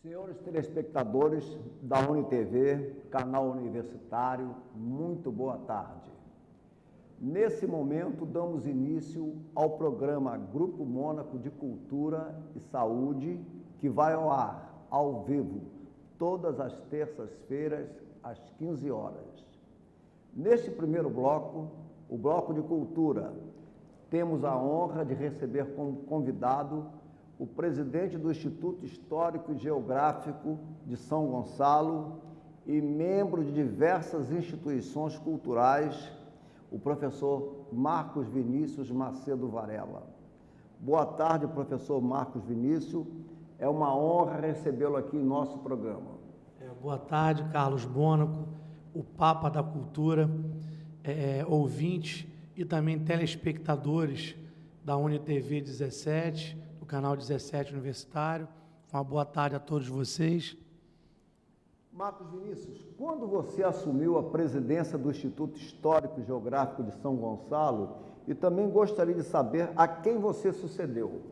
Senhores telespectadores da UniTV, canal universitário, muito boa tarde. Nesse momento, damos início ao programa Grupo Mônaco de Cultura e Saúde, que vai ao ar, ao vivo, todas as terças-feiras, às 15 horas. Neste primeiro bloco, o Bloco de Cultura, temos a honra de receber como convidado o presidente do Instituto Histórico e Geográfico de São Gonçalo e membro de diversas instituições culturais, o professor Marcos Vinícius Macedo Varela. Boa tarde, professor Marcos Vinícius. É uma honra recebê-lo aqui em nosso programa. Boa tarde, Carlos Mônaco, o Papa da Cultura, ouvintes e também telespectadores da UniTV 17, do canal 17 Universitário. Uma boa tarde a todos vocês. Marcos Vinícius, quando você assumiu a presidência do Instituto Histórico e Geográfico de São Gonçalo, e também gostaria de saber a quem você sucedeu.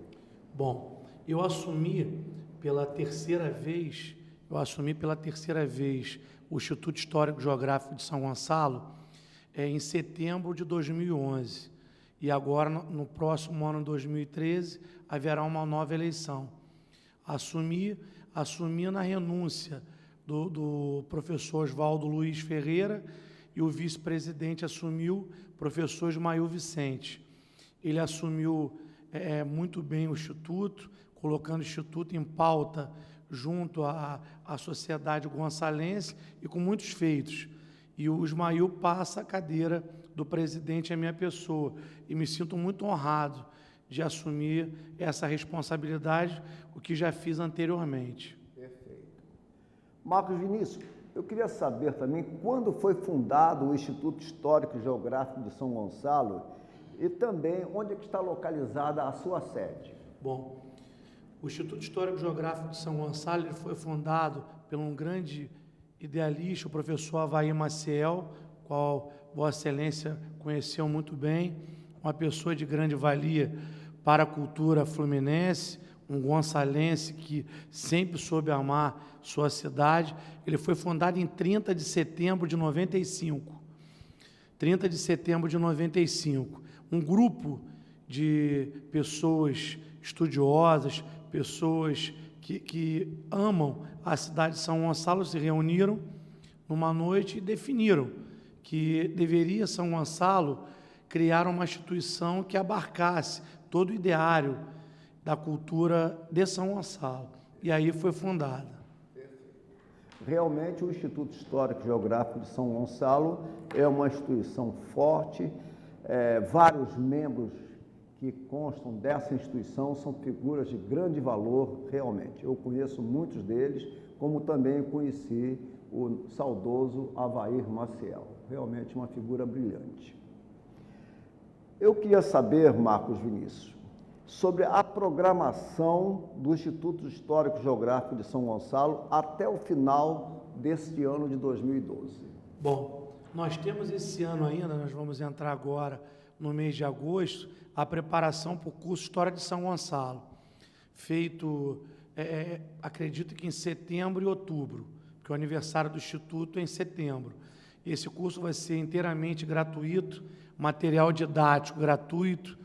Bom, eu assumi pela terceira vez o Instituto Histórico e Geográfico de São Gonçalo em setembro de 2011. E agora, no próximo ano, 2013, haverá uma nova eleição. Assumi na renúncia do professor Oswaldo Luiz Ferreira, e o vice-presidente assumiu o professor Ismael Vicente. Ele assumiu muito bem o Instituto, colocando o Instituto em pauta junto à sociedade gonçalense e com muitos feitos. E o Ismael passa a cadeira do presidente à minha pessoa, e me sinto muito honrado de assumir essa responsabilidade, o que já fiz anteriormente. Perfeito. Marcos Vinícius, eu queria saber também quando foi fundado o Instituto Histórico e Geográfico de São Gonçalo e também onde é que está localizada a sua sede. Bom, o Instituto Histórico e Geográfico de São Gonçalo ele foi fundado por um grande idealista, o professor Avair Maciel, qual Vossa Excelência conheceu muito bem, uma pessoa de grande valia para a cultura fluminense, um gonçalense que sempre soube amar sua cidade. Ele foi fundado em 30 de setembro de 95. 30 de setembro de 95. Um grupo de pessoas estudiosas, pessoas que amam a cidade de São Gonçalo se reuniram numa noite e definiram que deveria São Gonçalo criar uma instituição que abarcasse todo o ideário da cultura de São Gonçalo. E aí foi fundada. Realmente, o Instituto Histórico e Geográfico de São Gonçalo é uma instituição forte. Vários membros que constam dessa instituição são figuras de grande valor, realmente. Eu conheço muitos deles, como também conheci o saudoso Avair Maciel. Realmente uma figura brilhante. Eu queria saber, Marcos Vinícius, sobre a programação do Instituto Histórico e Geográfico de São Gonçalo até o final deste ano de 2012. Bom, nós temos esse ano ainda, nós vamos entrar agora no mês de agosto, a preparação para o curso História de São Gonçalo, feito, acredito que em setembro e outubro, porque o aniversário do Instituto é em setembro. Esse curso vai ser inteiramente gratuito, material didático gratuito,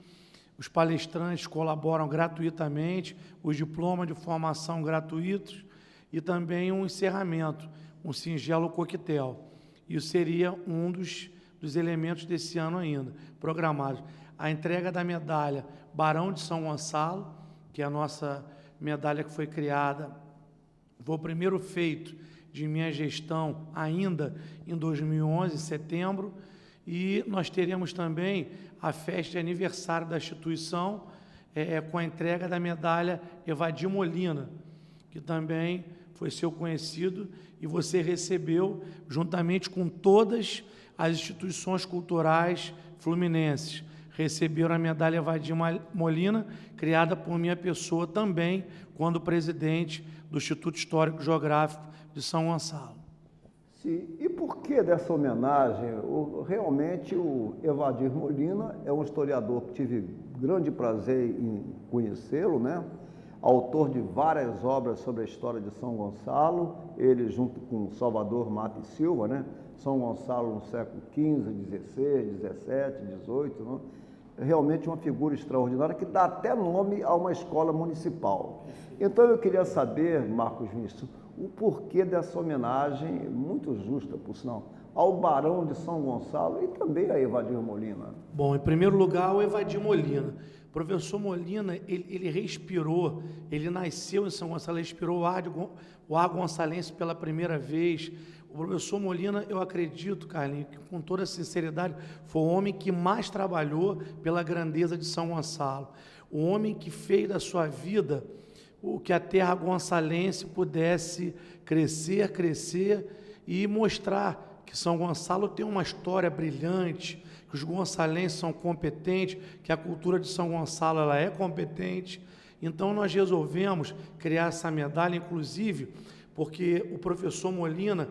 os palestrantes colaboram gratuitamente, os diplomas de formação gratuitos e também um encerramento, um singelo coquetel. Isso seria um dos elementos desse ano ainda, programados. A entrega da medalha Barão de São Gonçalo, que é a nossa medalha que foi criada, foi o primeiro feito de minha gestão ainda em 2011, em setembro, e nós teremos também a festa de aniversário da instituição, com a entrega da medalha Evadir Molina, que também foi seu conhecido, e você recebeu juntamente com todas as instituições culturais fluminenses. Receberam a medalha Evadir Molina, criada por minha pessoa também, quando presidente do Instituto Histórico e Geográfico de São Gonçalo. Sim, e por que dessa homenagem? Realmente o Evadir Molina é um historiador que tive grande prazer em conhecê-lo, né? autor de várias obras sobre a história de São Gonçalo, ele junto com Salvador Mata e Silva, né? São Gonçalo no século XV, XVI, XVII, XVIII, né? Realmente uma figura extraordinária que dá até nome a uma escola municipal. Então eu queria saber, Marcos Vinícius, o porquê dessa homenagem, muito justa, por sinal, ao Barão de São Gonçalo e também a Evadir Molina. Bom, em primeiro lugar, o Evadir Molina. O professor Molina, ele respirou, ele nasceu em São Gonçalo, ele respirou o ar gonçalense pela primeira vez. O professor Molina, eu acredito, Carlinhos, que com toda sinceridade, foi o homem que mais trabalhou pela grandeza de São Gonçalo. O homem que fez da sua vida o que a terra gonçalense pudesse crescer e mostrar que São Gonçalo tem uma história brilhante, que os gonçalenses são competentes, que a cultura de São Gonçalo ela é competente. Então nós resolvemos criar essa medalha, inclusive, porque o professor Molina,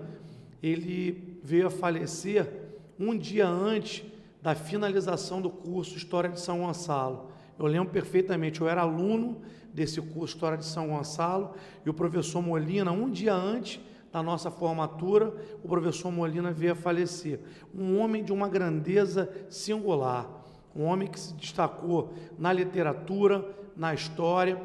ele veio a falecer um dia antes da finalização do curso História de São Gonçalo. Eu lembro perfeitamente, eu era aluno desse curso História de São Gonçalo e o professor Molina, um dia antes da nossa formatura, o professor Molina veio a falecer. Um homem de uma grandeza singular, um homem que se destacou na literatura, na história,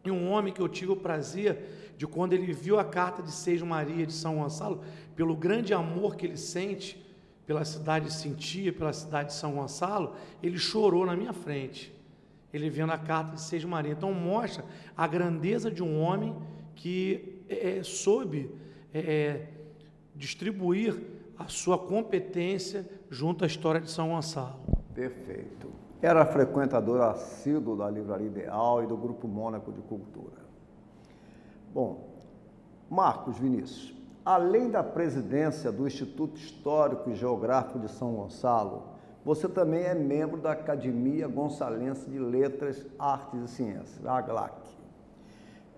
e um homem que eu tive o prazer de, quando ele viu a carta de Seis Maria de São Gonçalo, pelo grande amor que ele sente pela cidade de Sintia, pela cidade de São Gonçalo, ele chorou na minha frente, ele vendo a carta de Seis Maria. Então mostra a grandeza de um homem que soube distribuir a sua competência junto à história de São Gonçalo. Perfeito. Era frequentador assíduo da Livraria Ideal e do Grupo Mônaco de Cultura. Bom, Marcos Vinícius, além da presidência do Instituto Histórico e Geográfico de São Gonçalo, você também é membro da Academia Gonçalense de Letras, Artes e Ciências, a AGLAC.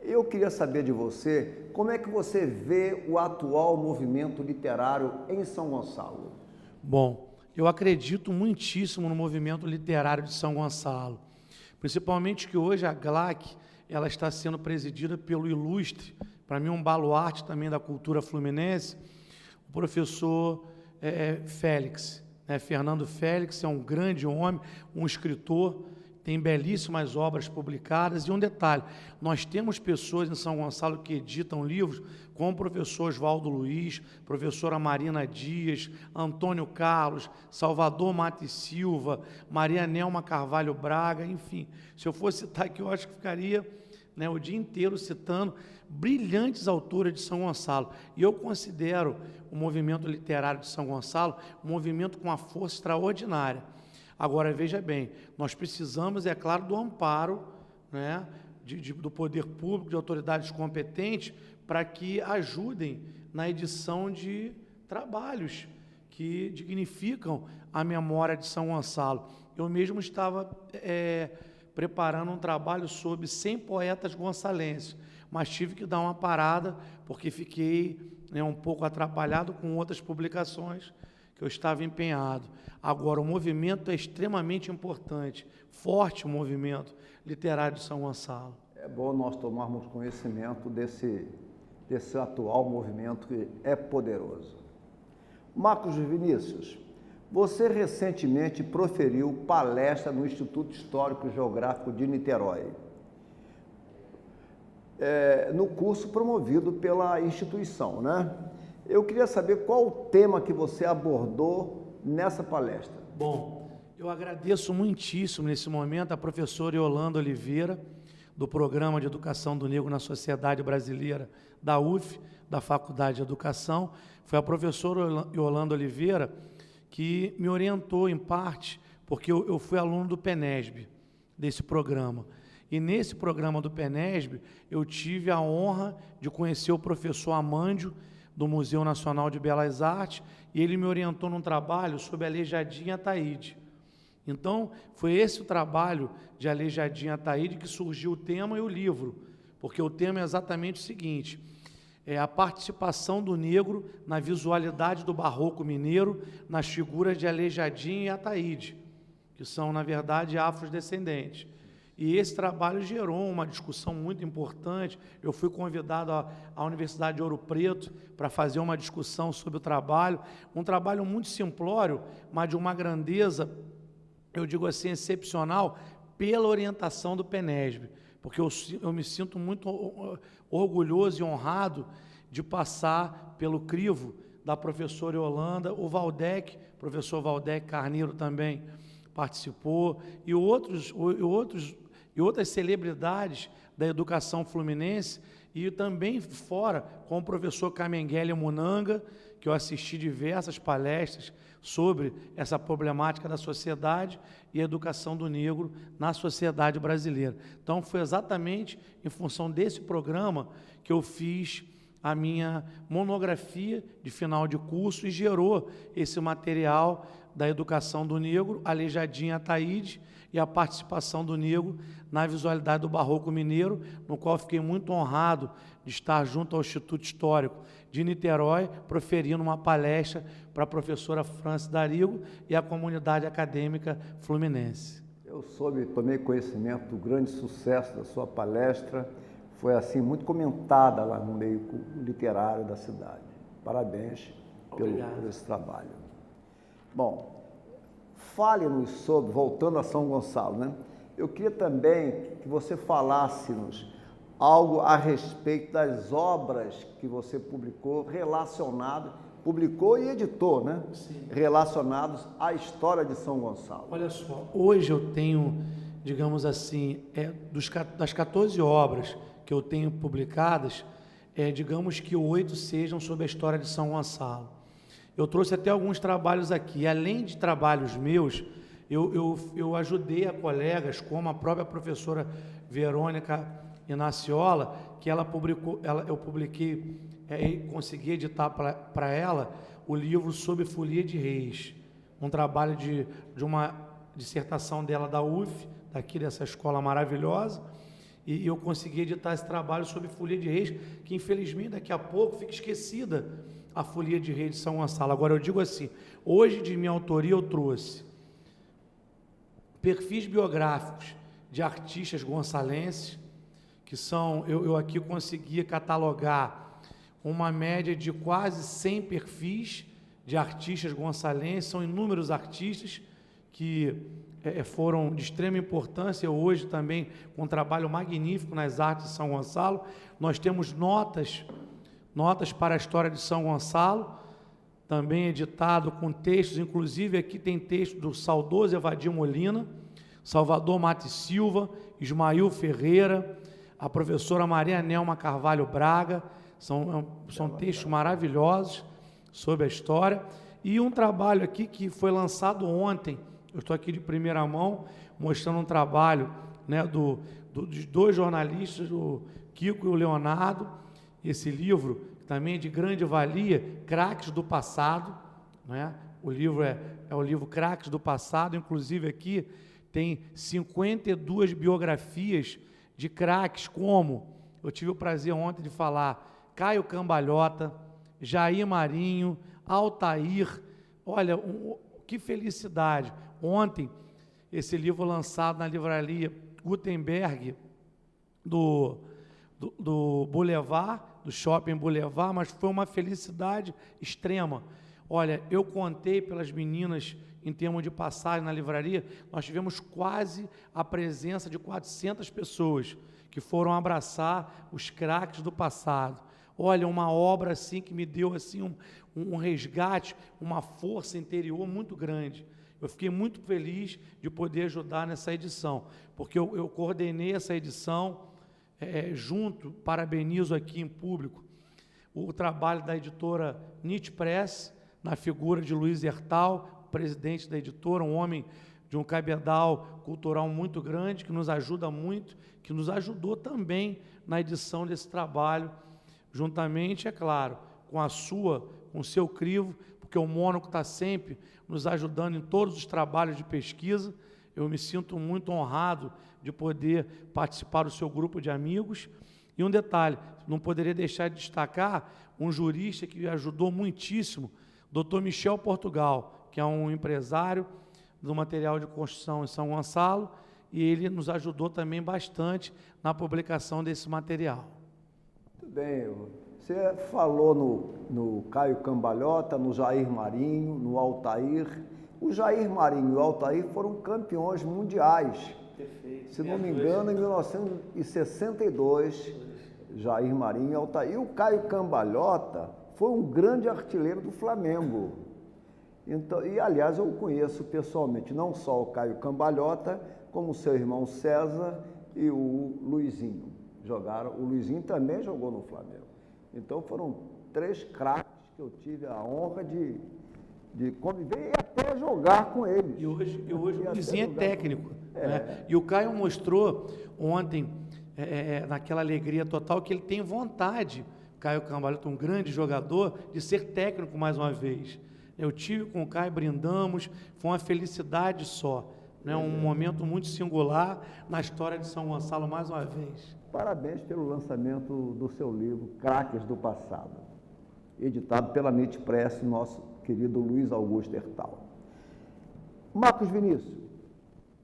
Eu queria saber de você, como é que você vê o atual movimento literário em São Gonçalo? Bom, eu acredito muitíssimo no movimento literário de São Gonçalo, principalmente que hoje a AGLAC ela está sendo presidida pelo ilustre, para mim um baluarte também da cultura fluminense, o professor Félix. Fernando Félix é um grande homem, um escritor, tem belíssimas obras publicadas. E um detalhe, nós temos pessoas em São Gonçalo que editam livros, como o professor Oswaldo Luiz, professora Marina Dias, Antônio Carlos, Salvador Mata e Silva, Maria Nelma Carvalho Braga, enfim. Se eu fosse citar aqui, eu acho que ficaria o dia inteiro citando brilhantes autores de São Gonçalo. E eu considero o movimento literário de São Gonçalo um movimento com uma força extraordinária. Agora, veja bem, nós precisamos, é claro, do amparo do poder público, de autoridades competentes, para que ajudem na edição de trabalhos que dignificam a memória de São Gonçalo. Eu mesmo estava preparando um trabalho sobre 100 poetas gonçalenses, mas tive que dar uma parada, porque fiquei um pouco atrapalhado com outras publicações que eu estava empenhado. Agora, o movimento é extremamente importante, forte o movimento literário de São Gonçalo. É bom nós tomarmos conhecimento desse atual movimento que é poderoso. Marcos Vinícius, você recentemente proferiu palestra no Instituto Histórico e Geográfico de Niterói, no curso promovido pela instituição, né? Eu queria saber qual o tema que você abordou nessa palestra. Bom, eu agradeço muitíssimo nesse momento a professora Yolanda Oliveira, do Programa de Educação do Negro na Sociedade Brasileira da UF, da Faculdade de Educação. Foi a professora Yolanda Oliveira que me orientou em parte, porque eu fui aluno do PENESB, desse programa. E nesse programa do PENESB, eu tive a honra de conhecer o professor Amândio, do Museu Nacional de Belas Artes, e ele me orientou num trabalho sobre Aleijadinho e Ataíde. Então, foi esse o trabalho de Aleijadinho e Ataíde que surgiu o tema e o livro, porque o tema é exatamente o seguinte: a participação do negro na visualidade do barroco mineiro, nas figuras de Aleijadinho e Ataíde, que são, na verdade, afrodescendentes. E esse trabalho gerou uma discussão muito importante. Eu fui convidado à Universidade de Ouro Preto para fazer uma discussão sobre o trabalho, um trabalho muito simplório, mas de uma grandeza, eu digo assim, excepcional, pela orientação do PENESB, porque eu me sinto muito orgulhoso e honrado de passar pelo crivo da professora Yolanda, o Valdec, professor Valdec Carneiro também participou, e outras celebridades da educação fluminense, e também fora, com o professor Kamenguele Munanga, que eu assisti diversas palestras sobre essa problemática da sociedade e a educação do negro na sociedade brasileira. Então, foi exatamente em função desse programa que eu fiz a minha monografia de final de curso e gerou esse material da educação do negro, Aleijadinha Ataíde, e a participação do negro na visualidade do Barroco Mineiro, no qual fiquei muito honrado de estar junto ao Instituto Histórico de Niterói, proferindo uma palestra para a professora Francis Darigo e a comunidade acadêmica fluminense. Eu tomei conhecimento do grande sucesso da sua palestra, foi assim muito comentada lá no meio literário da cidade. Parabéns por esse trabalho. Bom, fale-nos sobre, voltando a São Gonçalo, né? Eu queria também que você falasse-nos algo a respeito das obras que você publicou e editou, né? Sim. Relacionados à história de São Gonçalo. Olha só, hoje eu tenho, digamos assim, das 14 obras que eu tenho publicadas, digamos que 8 sejam sobre a história de São Gonçalo. Eu trouxe até alguns trabalhos aqui. Além de trabalhos meus, eu ajudei a colegas, como a própria professora Verônica Inaciola, que eu publiquei e consegui editar para ela o livro sobre Folia de Reis, um trabalho de uma dissertação dela da UF, daqui dessa escola maravilhosa, e eu consegui editar esse trabalho sobre Folia de Reis, que infelizmente daqui a pouco fica esquecida, a Folia de Reis de São Gonçalo. Agora eu digo assim, hoje de minha autoria eu trouxe perfis biográficos de artistas gonçalenses, que são, eu aqui consegui catalogar uma média de quase 100 perfis de artistas gonçalenses, são inúmeros artistas que foram de extrema importância hoje também, com um trabalho magnífico nas artes de São Gonçalo. Nós temos notas para a história de São Gonçalo, também editado com textos, inclusive aqui tem texto do saudoso Evadir Molina, Salvador Mate Silva, Ismael Ferreira, a professora Maria Nelma Carvalho Braga, são textos maravilhosos sobre a história, e um trabalho aqui que foi lançado ontem, eu estou aqui de primeira mão, mostrando um trabalho, né, dos 2 jornalistas, o Kiko e o Leonardo, esse livro também de grande valia, Craques do Passado, né? O livro é o livro Craques do Passado, inclusive aqui tem 52 biografias de craques, como eu tive o prazer ontem de falar, Caio Cambalhota, Jair Marinho, Altair. Olha, que felicidade. Ontem, esse livro lançado na livraria Gutenberg do Boulevard, do Shopping Boulevard, mas foi uma felicidade extrema. Olha, eu contei pelas meninas, em termos de passagem na livraria, nós tivemos quase a presença de 400 pessoas que foram abraçar os craques do passado. Olha, uma obra assim que me deu assim um resgate, uma força interior muito grande. Eu fiquei muito feliz de poder ajudar nessa edição, porque eu coordenei essa edição junto, parabenizo aqui em público, o trabalho da editora Nietzsche Press, na figura de Luiz Hertal, presidente da editora, um homem de um cabedal cultural muito grande, que nos ajuda muito, que nos ajudou também na edição desse trabalho, juntamente, é claro, com o seu crivo, porque o Mônaco está sempre nos ajudando em todos os trabalhos de pesquisa. Eu me sinto muito honrado de poder participar do seu grupo de amigos. E um detalhe, não poderia deixar de destacar um jurista que me ajudou muitíssimo, Dr. Michel Portugal, que é um empresário do material de construção em São Gonçalo, e ele nos ajudou também bastante na publicação desse material. Muito bem, você falou no Caio Cambalhota, no Jair Marinho, no Altair. O Jair Marinho e o Altair foram campeões mundiais. Perfeito. Se não me engano, em 1962, Jair Marinho e Altair. E o Caio Cambalhota foi um grande artilheiro do Flamengo. Então, e, aliás, eu conheço pessoalmente não só o Caio Cambalhota, como o seu irmão César e o Luizinho. O Luizinho também jogou no Flamengo. Então, foram 3 craques que eu tive a honra de conviver e até jogar com eles. E hoje o Luizinho é técnico. Né? E o Caio mostrou ontem, naquela alegria total, que ele tem vontade, Caio Cambalhota, um grande jogador, de ser técnico mais uma vez. Eu tive com o Caio, brindamos, foi uma felicidade só. Né? Um momento muito singular na história de São Gonçalo mais uma vez. Parabéns pelo lançamento do seu livro, Craques do Passado, editado pela NIT Press, nosso querido Luiz Augusto Hertal. Marcos Vinícius,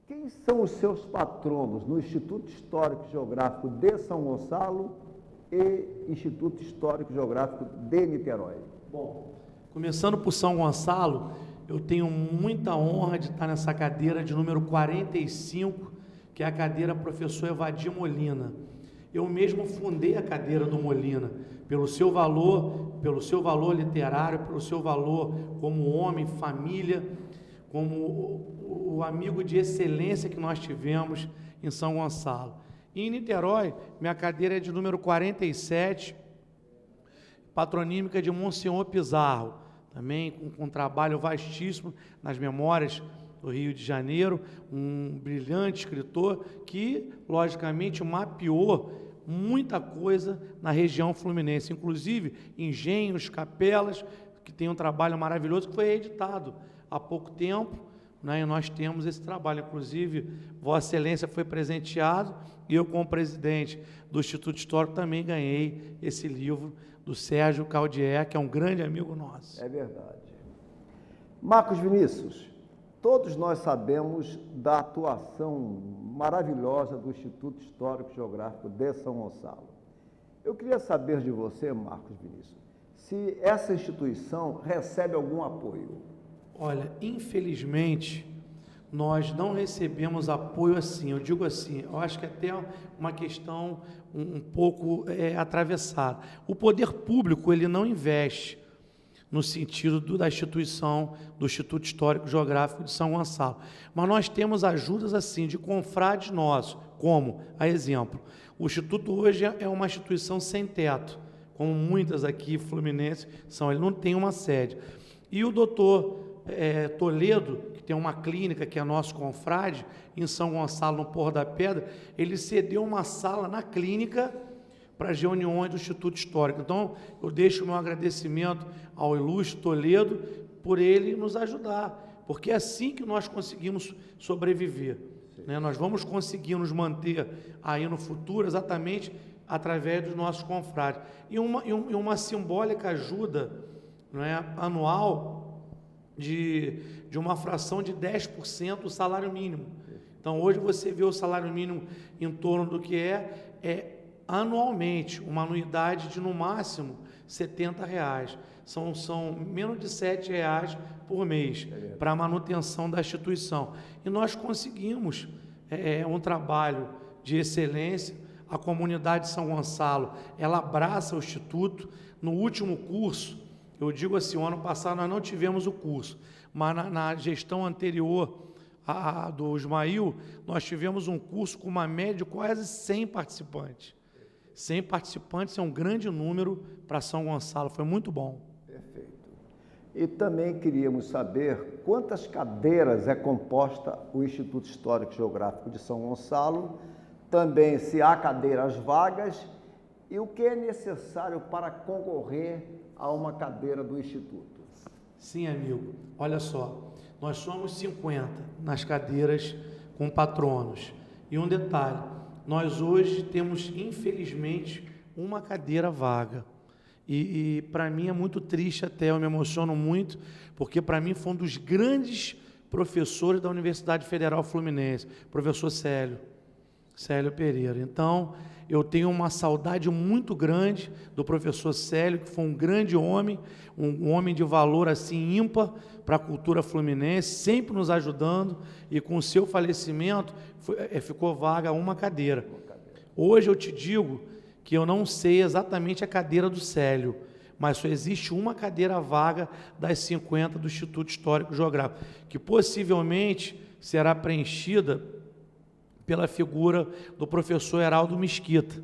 quem são os seus patronos no Instituto Histórico e Geográfico de São Gonçalo e Instituto Histórico e Geográfico de Niterói? Bom, começando por São Gonçalo, eu tenho muita honra de estar nessa cadeira de número 45, que é a cadeira professor Evadir Molina. Eu mesmo fundei a cadeira do Molina, pelo seu valor literário, pelo seu valor como homem, família, como o amigo de excelência que nós tivemos em São Gonçalo. E em Niterói, minha cadeira é de número 47, patronímica de Monsenhor Pizarro, também com um trabalho vastíssimo nas memórias do Rio de Janeiro, um brilhante escritor que, logicamente, mapeou muita coisa na região fluminense, inclusive engenhos, capelas, que tem um trabalho maravilhoso que foi editado há pouco tempo, né, e nós temos esse trabalho. Inclusive, Vossa Excelência foi presenteado e eu, como presidente do Instituto Histórico, também ganhei esse livro do Sérgio Caldier, que é um grande amigo nosso. É verdade. Marcos Vinícius, todos nós sabemos da atuação maravilhosa do Instituto Histórico e Geográfico de São Gonçalo. Eu queria saber de você, Marcos Vinícius, se essa instituição recebe algum apoio. Olha, infelizmente, nós não recebemos apoio assim. Eu digo assim, eu acho que até uma questão um pouco atravessada. O poder público, ele não investe no sentido da instituição, do Instituto Histórico e Geográfico de São Gonçalo. Mas nós temos ajudas, assim, de confrades nossos, como, a exemplo, o Instituto hoje é uma instituição sem teto, como muitas aqui fluminenses são, ele não tem uma sede. E o doutor Toledo, que tem uma clínica, que é nosso confrade, em São Gonçalo, no Porto da Pedra, ele cedeu uma sala na clínica para as reuniões do Instituto Histórico. Então, eu deixo o meu agradecimento ao ilustre Toledo por ele nos ajudar, porque é assim que nós conseguimos sobreviver. Né? Nós vamos conseguir nos manter aí no futuro exatamente através dos nossos confrades. E uma simbólica ajuda, não é, anual de uma fração de 10% do salário mínimo. Então, hoje você vê o salário mínimo em torno do que é anualmente, uma anuidade de, no máximo, R$70. São menos de R$7 por mês para a manutenção da instituição. E nós conseguimos um trabalho de excelência. A comunidade de São Gonçalo, ela abraça o Instituto. No último curso, eu digo assim, o ano passado nós não tivemos o curso, mas na gestão anterior do Ismael, nós tivemos um curso com uma média de quase 100 participantes. 100 participantes é um grande número para São Gonçalo, foi muito bom. Perfeito. E também queríamos saber quantas cadeiras é composta o Instituto Histórico e Geográfico de São Gonçalo, também se há cadeiras vagas e o que é necessário para concorrer a uma cadeira do Instituto. Sim, amigo. Olha só, nós somos 50 nas cadeiras com patronos. E um detalhe, nós hoje temos, infelizmente, uma cadeira vaga. E para mim é muito triste até, eu me emociono muito, porque para mim foi um dos grandes professores da Universidade Federal Fluminense, professor Célio Pereira. Então, eu tenho uma saudade muito grande do professor Célio, que foi um grande homem, um homem de valor assim ímpar para a cultura fluminense, sempre nos ajudando, e com o seu falecimento ficou vaga uma cadeira. Hoje eu te digo que eu não sei exatamente a cadeira do Célio, mas só existe uma cadeira vaga das 50 do Instituto Histórico Geográfico, que possivelmente será preenchida pela figura do professor Heraldo Mesquita,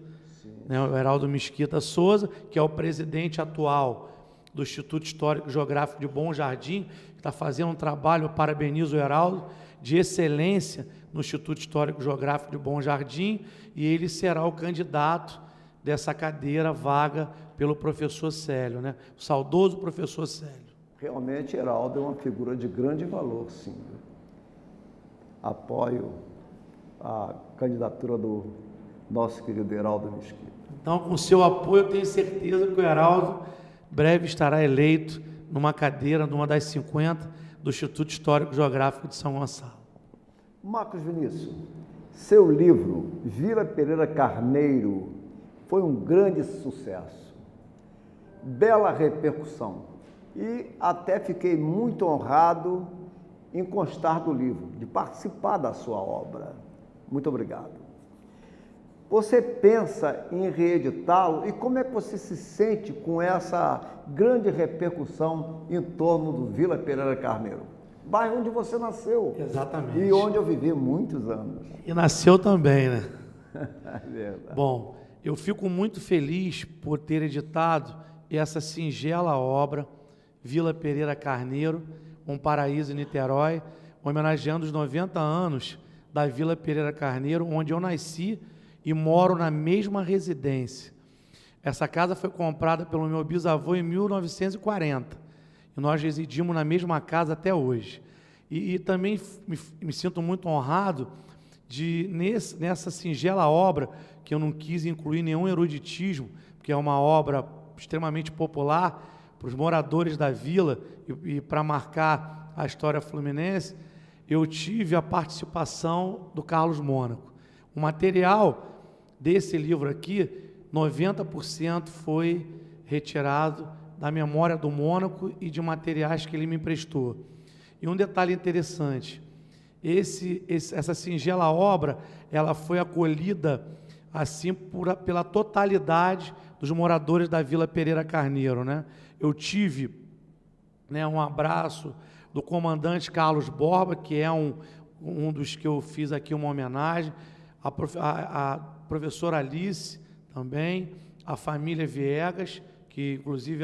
né, o Heraldo Mesquita Souza, que é o presidente atual do Instituto Histórico Geográfico de Bom Jardim, que está fazendo um trabalho, eu parabenizo o Heraldo, de excelência no Instituto Histórico Geográfico de Bom Jardim, e ele será o candidato dessa cadeira vaga pelo professor Célio, né? O saudoso professor Célio. Realmente, Heraldo é uma figura de grande valor, sim. Apoio a candidatura do nosso querido Heraldo Mesquita. Então, com seu apoio, eu tenho certeza que o Heraldo breve estará eleito numa cadeira, numa das 50 do Instituto Histórico Geográfico de São Gonçalo. Marcos Vinícius, seu livro, Vila Pereira Carneiro, foi um grande sucesso, bela repercussão, e até fiquei muito honrado em constar do livro, de participar da sua obra. Muito obrigado. Você pensa em reeditá-lo, e como é que você se sente com essa grande repercussão em torno do Vila Pereira Carneiro? Bairro onde você nasceu. Exatamente. E onde eu vivi muitos anos. E nasceu também, né? Verdade. Bom, eu fico muito feliz por ter editado essa singela obra, Vila Pereira Carneiro, um paraíso em Niterói, homenageando os 90 anos da Vila Pereira Carneiro, onde eu nasci e moro na mesma residência. Essa casa foi comprada pelo meu bisavô em 1940, e nós residimos na mesma casa até hoje. E também me sinto muito honrado de, nessa singela obra, que eu não quis incluir nenhum eruditismo, porque é uma obra extremamente popular para os moradores da vila e para marcar a história fluminense, eu tive a participação do Carlos Mônaco. O material desse livro aqui, 90% foi retirado da memória do Mônaco e de materiais que ele me emprestou. E um detalhe interessante, essa singela obra, ela foi acolhida assim pela totalidade dos moradores da Vila Pereira Carneiro, né? Eu tive, né, um abraço do comandante Carlos Borba, que é um dos que eu fiz aqui uma homenagem, a professora Alice também, a família Viegas, que inclusive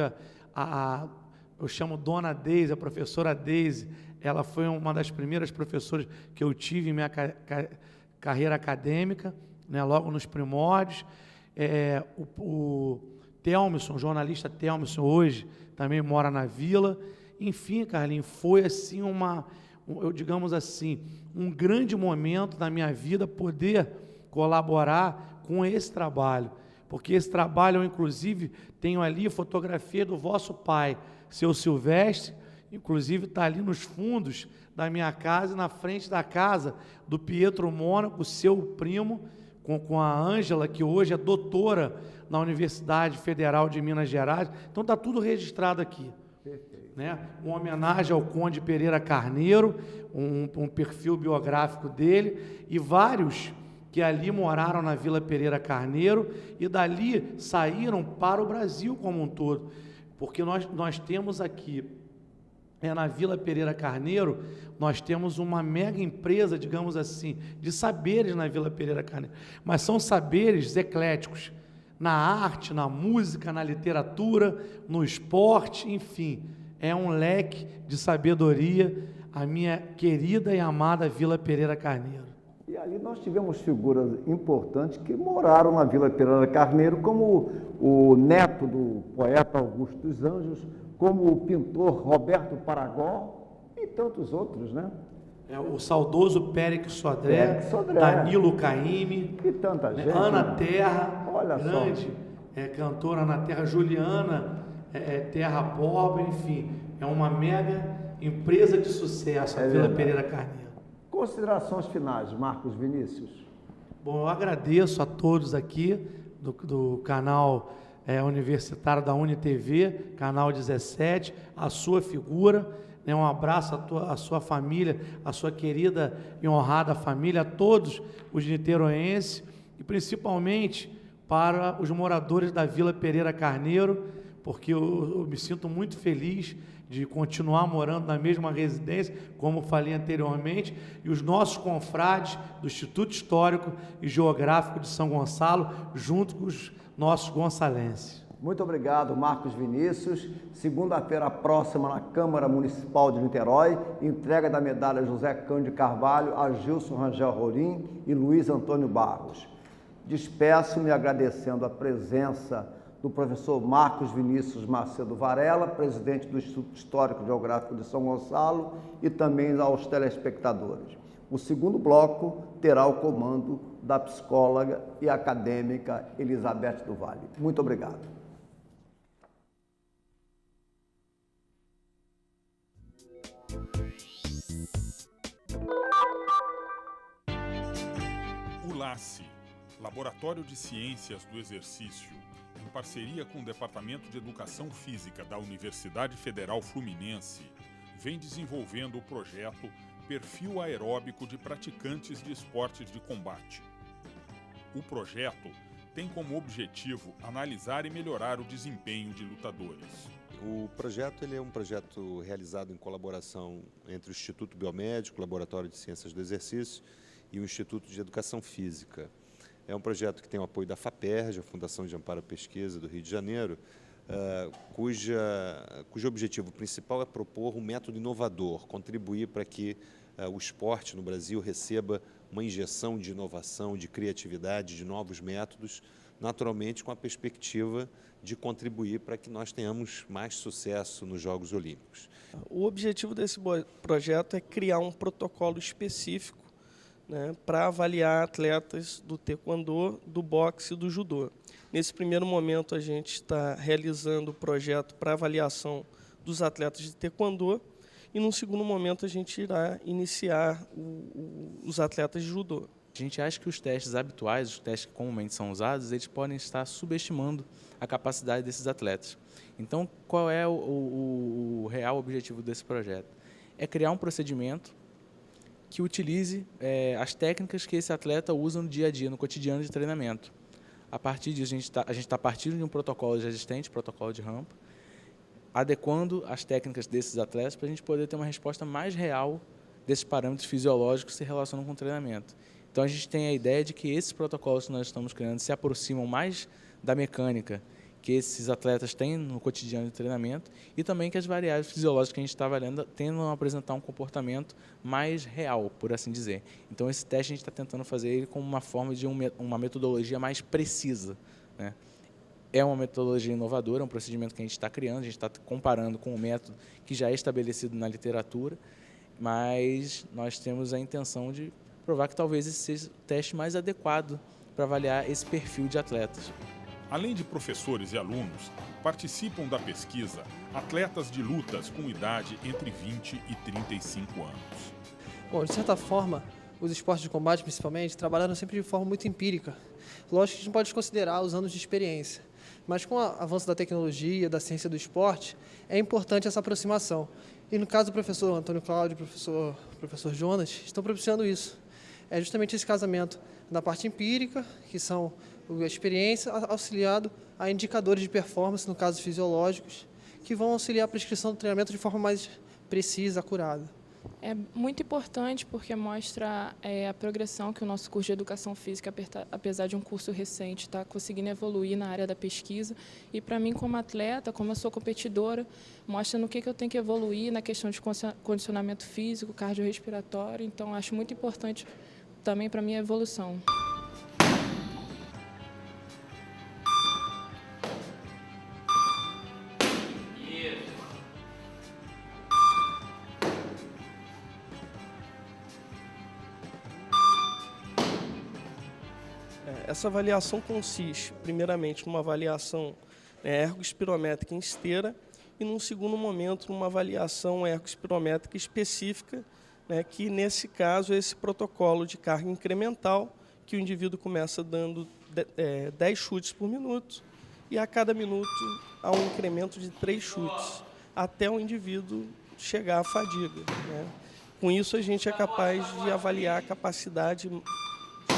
eu chamo Dona Deise, a professora Deise, ela foi uma das primeiras professoras que eu tive em minha carreira acadêmica, né, logo nos primórdios. O Telmisson, jornalista Telmisson, hoje também mora na vila. Enfim, Carlinhos, foi assim digamos assim, um grande momento da minha vida poder colaborar com esse trabalho, porque esse trabalho eu, inclusive, tenho ali a fotografia do vosso pai, seu Silvestre, inclusive está ali nos fundos da minha casa, na frente da casa do Pietro Mônaco, seu primo, com a Ângela, que hoje é doutora na Universidade Federal de Minas Gerais. Então está tudo registrado aqui. Perfeito. Né? Uma homenagem ao Conde Pereira Carneiro, um perfil biográfico dele, e vários que ali moraram na Vila Pereira Carneiro e dali saíram para o Brasil como um todo, porque nós temos aqui, na Vila Pereira Carneiro, nós temos uma mega empresa, digamos assim, de saberes na Vila Pereira Carneiro, mas são saberes ecléticos, na arte, na música, na literatura, no esporte, enfim, é um leque de sabedoria, a minha querida e amada Vila Pereira Carneiro. E ali nós tivemos figuras importantes que moraram na Vila Pereira Carneiro, como o neto do poeta Augusto dos Anjos, como o pintor Roberto Paragó e tantos outros, né? O saudoso Périx Sodré, Danilo Caymmi, e tanta gente, Ana Terra, olha grande cantora Ana Terra, Juliana Terra Pobre, enfim, é uma mega empresa de sucesso, a Vila Pereira Carneiro. Considerações finais, Marcos Vinícius. Bom, eu agradeço a todos aqui do canal universitário da UniTV, canal 17, a sua figura, né? Um abraço à sua família, à sua querida e honrada família, a todos os niteroenses e principalmente para os moradores da Vila Pereira Carneiro, porque eu me sinto muito feliz de continuar morando na mesma residência, como falei anteriormente, e os nossos confrades do Instituto Histórico e Geográfico de São Gonçalo, junto com os nossos gonçalenses. Muito obrigado, Marcos Vinícius. Segunda-feira próxima, na Câmara Municipal de Niterói, entrega da medalha José Cândido Carvalho a Gilson Rangel Rolim e Luiz Antônio Barros. Despeço-me agradecendo a presença do professor Marcos Vinícius Macedo Varela, presidente do Instituto Histórico e Geográfico de São Gonçalo, e também aos telespectadores. O segundo bloco terá o comando da psicóloga e acadêmica Elizabeth do Vale. Muito obrigado. O LACE, Laboratório de Ciências do Exercício, em parceria com o Departamento de Educação Física da Universidade Federal Fluminense, vem desenvolvendo o projeto Perfil Aeróbico de Praticantes de Esportes de Combate. O projeto tem como objetivo analisar e melhorar o desempenho de lutadores. O projeto é um projeto realizado em colaboração entre o Instituto Biomédico, Laboratório de Ciências do Exercício e o Instituto de Educação Física. É um projeto que tem o apoio da FAPERJ, a Fundação de Amparo à Pesquisa do Rio de Janeiro, cujo objetivo principal é propor um método inovador, contribuir para que o esporte no Brasil receba uma injeção de inovação, de criatividade, de novos métodos, naturalmente com a perspectiva de contribuir para que nós tenhamos mais sucesso nos Jogos Olímpicos. O objetivo desse projeto é criar um protocolo específico, né, para avaliar atletas do taekwondo, do boxe e do judô. Nesse primeiro momento, a gente está realizando o projeto para avaliação dos atletas de taekwondo e, num segundo momento, a gente irá iniciar os atletas de judô. A gente acha que os testes habituais, os testes que comumente são usados, eles podem estar subestimando a capacidade desses atletas. Então, qual é o real objetivo desse projeto? É criar um procedimento que utilize as técnicas que esse atleta usa no dia a dia, no cotidiano de treinamento. A partir disso, a gente está partindo de um protocolo já existente, protocolo de rampa, adequando as técnicas desses atletas para a gente poder ter uma resposta mais real desses parâmetros fisiológicos que se relacionam com o treinamento. Então, a gente tem a ideia de que esses protocolos que nós estamos criando se aproximam mais da mecânica que esses atletas têm no cotidiano de treinamento e também que as variáveis fisiológicas que a gente está avaliando tendam a apresentar um comportamento mais real, por assim dizer. Então, esse teste a gente está tentando fazer ele como uma forma de uma metodologia mais precisa, né? É uma metodologia inovadora, é um procedimento que a gente está criando, a gente está comparando com um método que já é estabelecido na literatura, mas nós temos a intenção de provar que talvez esse seja o teste mais adequado para avaliar esse perfil de atletas. Além de professores e alunos, participam da pesquisa atletas de lutas com idade entre 20 e 35 anos. Bom, de certa forma, os esportes de combate, principalmente, trabalharam sempre de forma muito empírica. Lógico que a gente não pode desconsiderar os anos de experiência, mas com o avanço da tecnologia, da ciência do esporte, é importante essa aproximação. E no caso do professor Antônio Cláudio e professor Jonas, estão propiciando isso. É justamente esse casamento da parte empírica, que são a experiência, auxiliado a indicadores de performance, no caso fisiológicos, que vão auxiliar a prescrição do treinamento de forma mais precisa, acurada. É muito importante porque mostra a progressão que o nosso curso de Educação Física, apesar de um curso recente, está conseguindo evoluir na área da pesquisa. E para mim, como atleta, como eu sou competidora, mostra no que eu tenho que evoluir na questão de condicionamento físico, cardiorrespiratório. Então, acho muito importante também para a minha evolução. Essa avaliação consiste, primeiramente, numa avaliação ergospirométrica em esteira e, num segundo momento, uma avaliação ergospirométrica específica, né, que, nesse caso, é esse protocolo de carga incremental, que o indivíduo começa dando 10 chutes por minuto, e a cada minuto há um incremento de 3 chutes, até o indivíduo chegar à fadiga, né? Com isso, a gente é capaz de avaliar a capacidade de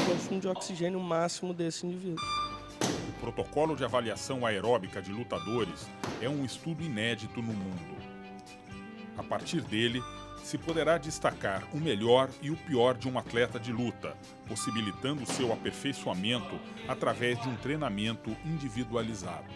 consumo de oxigênio máximo desse indivíduo. O protocolo de avaliação aeróbica de lutadores é um estudo inédito no mundo. A partir dele, se poderá destacar o melhor e o pior de um atleta de luta, possibilitando seu aperfeiçoamento através de um treinamento individualizado.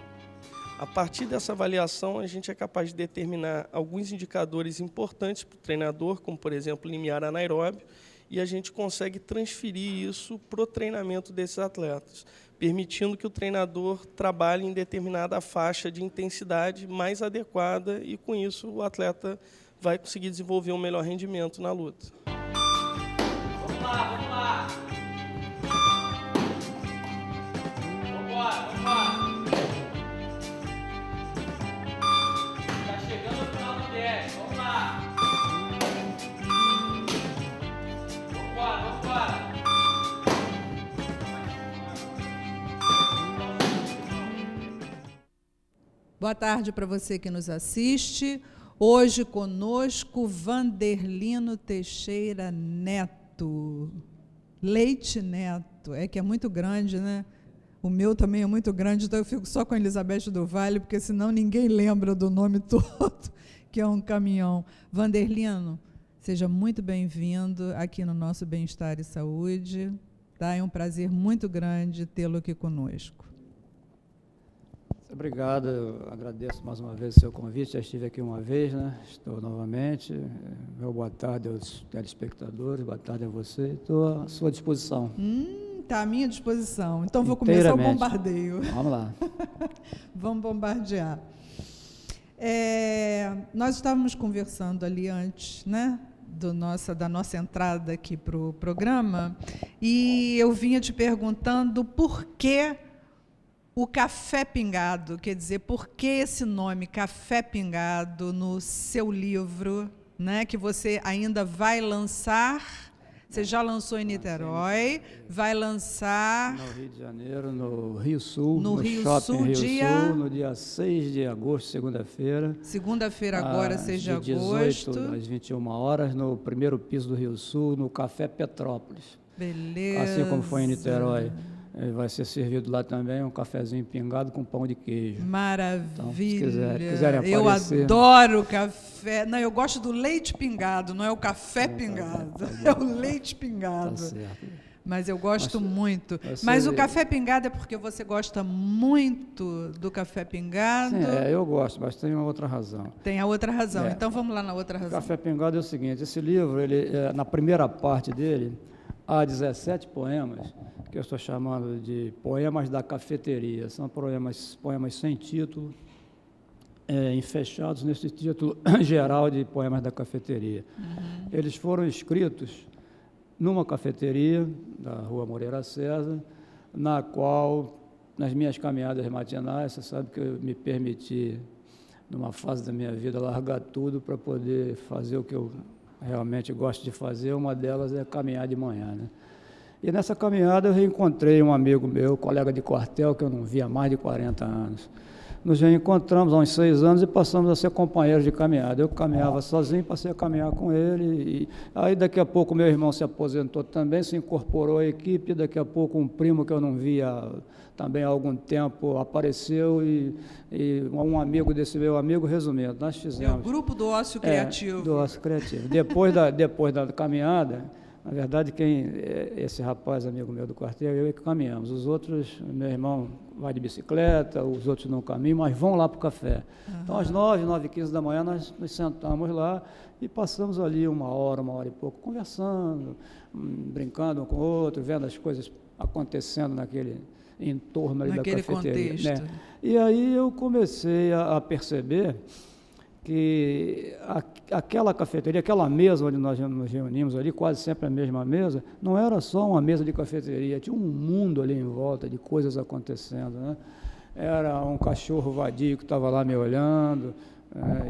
A partir dessa avaliação, a gente é capaz de determinar alguns indicadores importantes para o treinador, como, por exemplo, o limiar anaeróbio, e a gente consegue transferir isso para o treinamento desses atletas, permitindo que o treinador trabalhe em determinada faixa de intensidade mais adequada e, com isso, o atleta vai conseguir desenvolver um melhor rendimento na luta. Vamos lá, vamos lá! Vambora, vambora! Tá chegando no final do teste, vamos lá! Vambora, vambora! Boa tarde para você que nos assiste. Hoje conosco, Vanderlino Teixeira Neto. Leite Neto. É que é muito grande, né? O meu também é muito grande, então eu fico só com a Elizabeth do Vale, porque senão ninguém lembra do nome todo, que é um caminhão. Vanderlino, seja muito bem-vindo aqui no nosso Bem-Estar e Saúde. Tá? É um prazer muito grande tê-lo aqui conosco. Obrigado, eu agradeço mais uma vez o seu convite, já estive aqui uma vez, né? Estou novamente. Meu boa tarde aos telespectadores, boa tarde a você, estou à sua disposição. Está à minha disposição, então vou começar o bombardeio. Vamos lá. Vamos bombardear. Nós estávamos conversando ali antes, né? Da nossa entrada aqui para o programa, e eu vinha te perguntando por que o café pingado, quer dizer, por que esse nome, Café Pingado, no seu livro, né, que você ainda vai lançar? Você já lançou em Niterói, vai lançar... No Rio de Janeiro, no Rio Sul, no Rio Shopping Sul, Rio Sul, no dia 6 de agosto, segunda-feira. Segunda-feira agora, 6 de agosto. De 18 às 21 horas, no primeiro piso do Rio Sul, no Café Petrópolis. Beleza. Assim como foi em Niterói. Vai ser servido lá também um cafezinho pingado com pão de queijo. Maravilha. Então, se quiserem aparecer. Eu adoro café. Não, eu gosto do leite pingado, não é o café pingado. É o leite pingado. Tá certo. Mas eu gosto muito. Mas o café pingado é porque você gosta muito do café pingado? Sim, eu gosto, mas tem uma outra razão. Tem a outra razão. Então vamos lá na outra razão. O café pingado é o seguinte, esse livro, na primeira parte dele, há 17 poemas, que eu estou chamando de poemas da cafeteria. São poemas sem título, fechados nesse título geral de poemas da cafeteria. Eles foram escritos numa cafeteria da Rua Moreira César, na qual, nas minhas caminhadas matinais, você sabe que eu me permiti, numa fase da minha vida, largar tudo para poder fazer o que eu realmente gosto de fazer. Uma delas é caminhar de manhã, né? E nessa caminhada eu reencontrei um amigo meu, colega de quartel, que eu não via há mais de 40 anos. Nos reencontramos há uns 6 anos e passamos a ser companheiros de caminhada. Eu caminhava sozinho, passei a caminhar com ele. E aí daqui a pouco meu irmão se aposentou também, se incorporou à equipe. Daqui a pouco um primo que eu não via também há algum tempo apareceu e um amigo desse meu amigo, resumindo, nós fizemos... É o grupo do ócio criativo. Do ócio criativo. Depois da caminhada, na verdade, esse rapaz, amigo meu do quartel, eu que caminhamos. Os outros, meu irmão vai de bicicleta, os outros não caminham, mas vão lá para o café. Então, às 9h15 da manhã, nós nos sentamos lá e passamos ali uma hora e pouco, conversando, brincando um com o outro, vendo as coisas acontecendo naquele entorno ali da cafeteria. Contexto. Né? E aí eu comecei a perceber que aquela cafeteria, aquela mesa onde nós nos reunimos ali, quase sempre a mesma mesa, não era só uma mesa de cafeteria, tinha um mundo ali em volta de coisas acontecendo, né? Era um cachorro vadio que estava lá me olhando,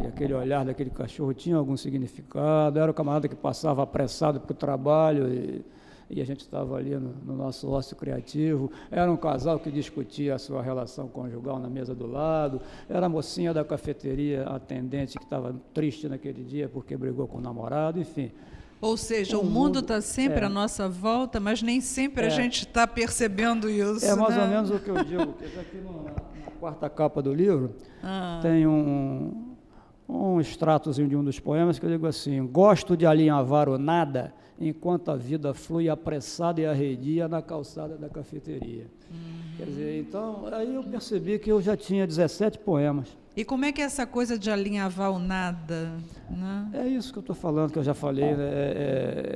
E aquele olhar daquele cachorro tinha algum significado. Era o camarada que passava apressado para o trabalho e a gente estava ali no nosso ócio criativo. Era um casal que discutia a sua relação conjugal na mesa do lado. Era a mocinha da cafeteria, a atendente, que estava triste naquele dia porque brigou com o namorado, enfim. Ou seja, o mundo está sempre à nossa volta, mas nem sempre a gente está percebendo isso. É mais ou menos o que eu digo, que aqui na quarta capa do livro tem um extratozinho de um dos poemas que eu digo assim: gosto de alinhavar o nada enquanto a vida flui apressada e arredia na calçada da cafeteria. Quer dizer, então, aí eu percebi que eu já tinha 17 poemas. E como é que é essa coisa de alinhavar o nada? Né? É isso que eu estou falando, que eu já falei, né?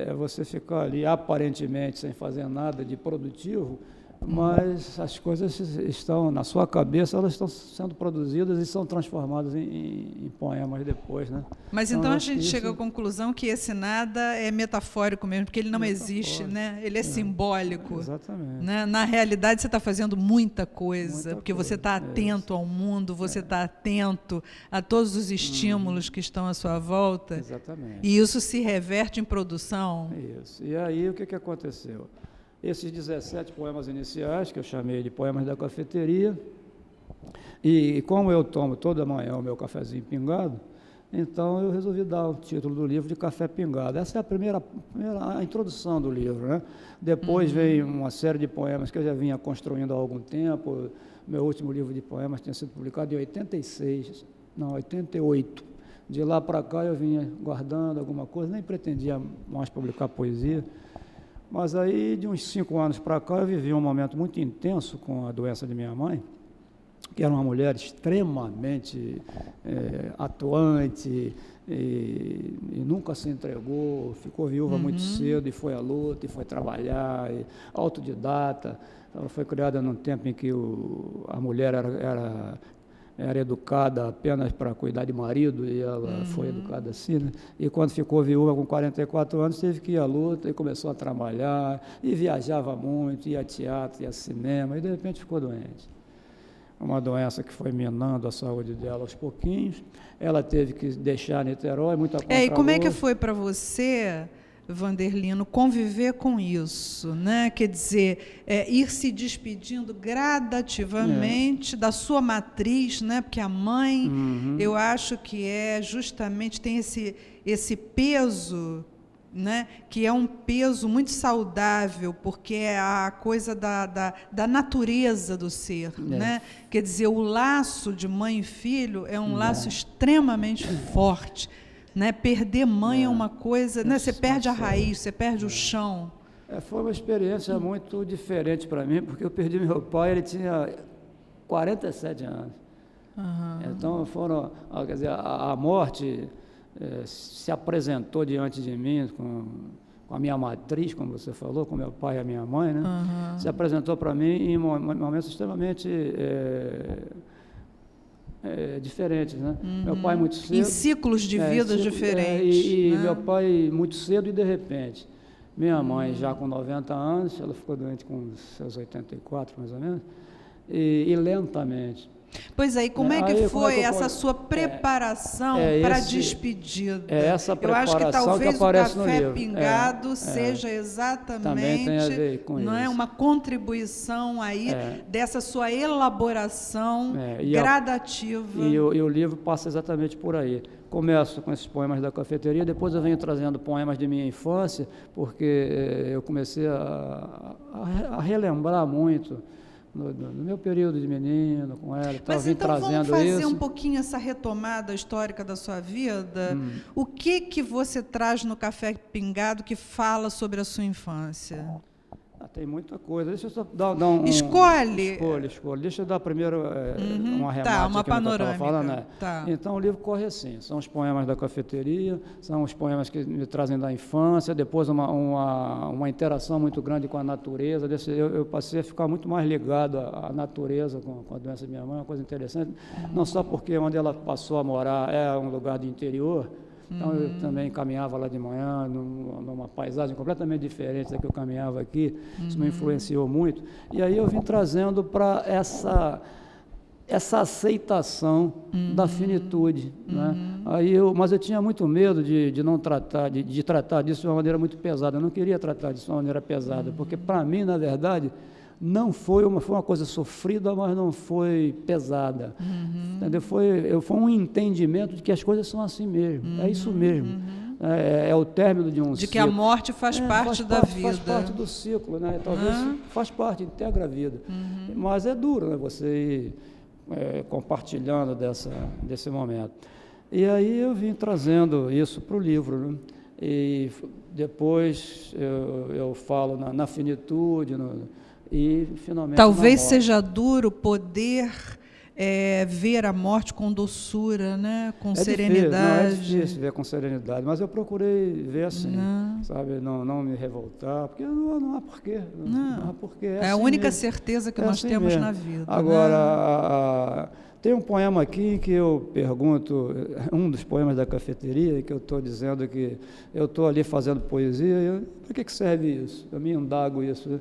É você ficar ali aparentemente sem fazer nada de produtivo, mas as coisas estão na sua cabeça, elas estão sendo produzidas e são transformadas em poemas depois, né? Mas então a gente chega à conclusão que esse nada é metafórico mesmo, porque ele não existe, né? Ele é simbólico. Exatamente. Né? Na realidade, você está fazendo muita coisa, porque você está atento ao mundo, você está atento a todos os estímulos que estão à sua volta. Exatamente. E isso se reverte em produção. Isso. E aí o que aconteceu? Esses 17 poemas iniciais, que eu chamei de poemas da cafeteria, e como eu tomo toda manhã o meu cafezinho pingado, então eu resolvi dar o título do livro de Café Pingado. Essa é a introdução do livro, né? Depois veio uma série de poemas que eu já vinha construindo há algum tempo. Meu último livro de poemas tinha sido publicado em 88. De lá para cá eu vinha guardando alguma coisa, nem pretendia mais publicar poesia. Mas aí, de uns 5 anos para cá, eu vivi um momento muito intenso com a doença de minha mãe, que era uma mulher extremamente atuante e nunca se entregou, ficou viúva muito cedo e foi à luta, e foi trabalhar, autodidata. Ela foi criada num tempo em que a mulher era educada apenas para cuidar de marido, e ela foi educada assim, né? E quando ficou viúva com 44 anos, teve que ir à luta e começou a trabalhar, e viajava muito, ia a teatro, ia a cinema, e de repente ficou doente. Uma doença que foi minando a saúde dela aos pouquinhos. Ela teve que deixar Niterói, muita E como é que foi para você, Vanderlino, conviver com isso, né? Quer dizer, ir se despedindo gradativamente da sua matriz, né? Porque a mãe, eu acho que justamente tem esse peso, né? Que é um peso muito saudável, porque é a coisa da natureza do ser, né? Quer dizer, o laço de mãe e filho é um laço extremamente forte. Né? Perder mãe é uma coisa, né? Você perde a raiz, você perde o chão. Foi uma experiência muito diferente para mim, porque eu perdi meu pai, ele tinha 47 anos. Então, quer dizer, a morte se apresentou diante de mim com a minha matriz, como você falou, com meu pai e a minha mãe, né? Se apresentou para mim em momentos extremamente diferentes, né? Meu pai muito cedo. Em ciclos de vida diferentes. Né? Meu pai muito cedo e de repente. Minha mãe já com 90 anos, ela ficou doente com seus 84, mais ou menos, e lentamente. Pois aí, como é que foi essa sua preparação para a despedida? Essa preparação. Eu acho que talvez que aparece o café no livro. pingado seja exatamente, também tem a ver com não isso. Uma contribuição aí dessa sua elaboração gradativa. E o livro passa exatamente por aí. Começo com esses poemas da cafeteria, depois eu venho trazendo poemas de minha infância, porque eu comecei a relembrar muito no meu período de menino, com ela. Mas então vamos fazer um pouquinho essa retomada histórica da sua vida. O que você traz no Café Pingado que fala sobre a sua infância? Tem muita coisa. Deixa eu só dar um... Escolhe. Deixa eu dar primeiro um arremate uma panorâmica. Falando, né? Então, o livro corre assim. São os poemas da cafeteria, são os poemas que me trazem da infância, depois uma interação muito grande com a natureza. Eu passei a ficar muito mais ligado à natureza com a doença de minha mãe, uma coisa interessante. Não só porque onde ela passou a morar é um lugar de interior, então eu também caminhava lá de manhã numa paisagem completamente diferente da que eu caminhava aqui. Isso me influenciou muito. E aí eu vim trazendo para essa aceitação da finitude, né? Mas eu tinha muito medo de não tratar, de tratar disso de uma maneira muito pesada. Eu não queria tratar disso de uma maneira pesada, porque para mim, na verdade, não foi uma coisa sofrida, mas não foi pesada. Entendeu? Foi um entendimento de que as coisas são assim mesmo. É isso mesmo. É o término de um ciclo. De que a morte faz parte da vida. Faz parte do ciclo, né? Talvez faz parte, integra a vida. Mas é duro, né? Você ir compartilhando desse momento. E aí eu vim trazendo isso para o livro, né? E depois eu falo na finitude e finalmente talvez seja duro poder ver a morte com doçura, né? Com serenidade. Difícil, não é difícil ver com serenidade, mas eu procurei ver assim, sabe? Não me revoltar, porque não há porquê. Não há porquê. É a única certeza que nós temos na vida. Agora, tem um poema aqui que eu pergunto, um dos poemas da cafeteria, que eu estou dizendo que eu estou ali fazendo poesia, para que serve isso? Eu me indago isso, né?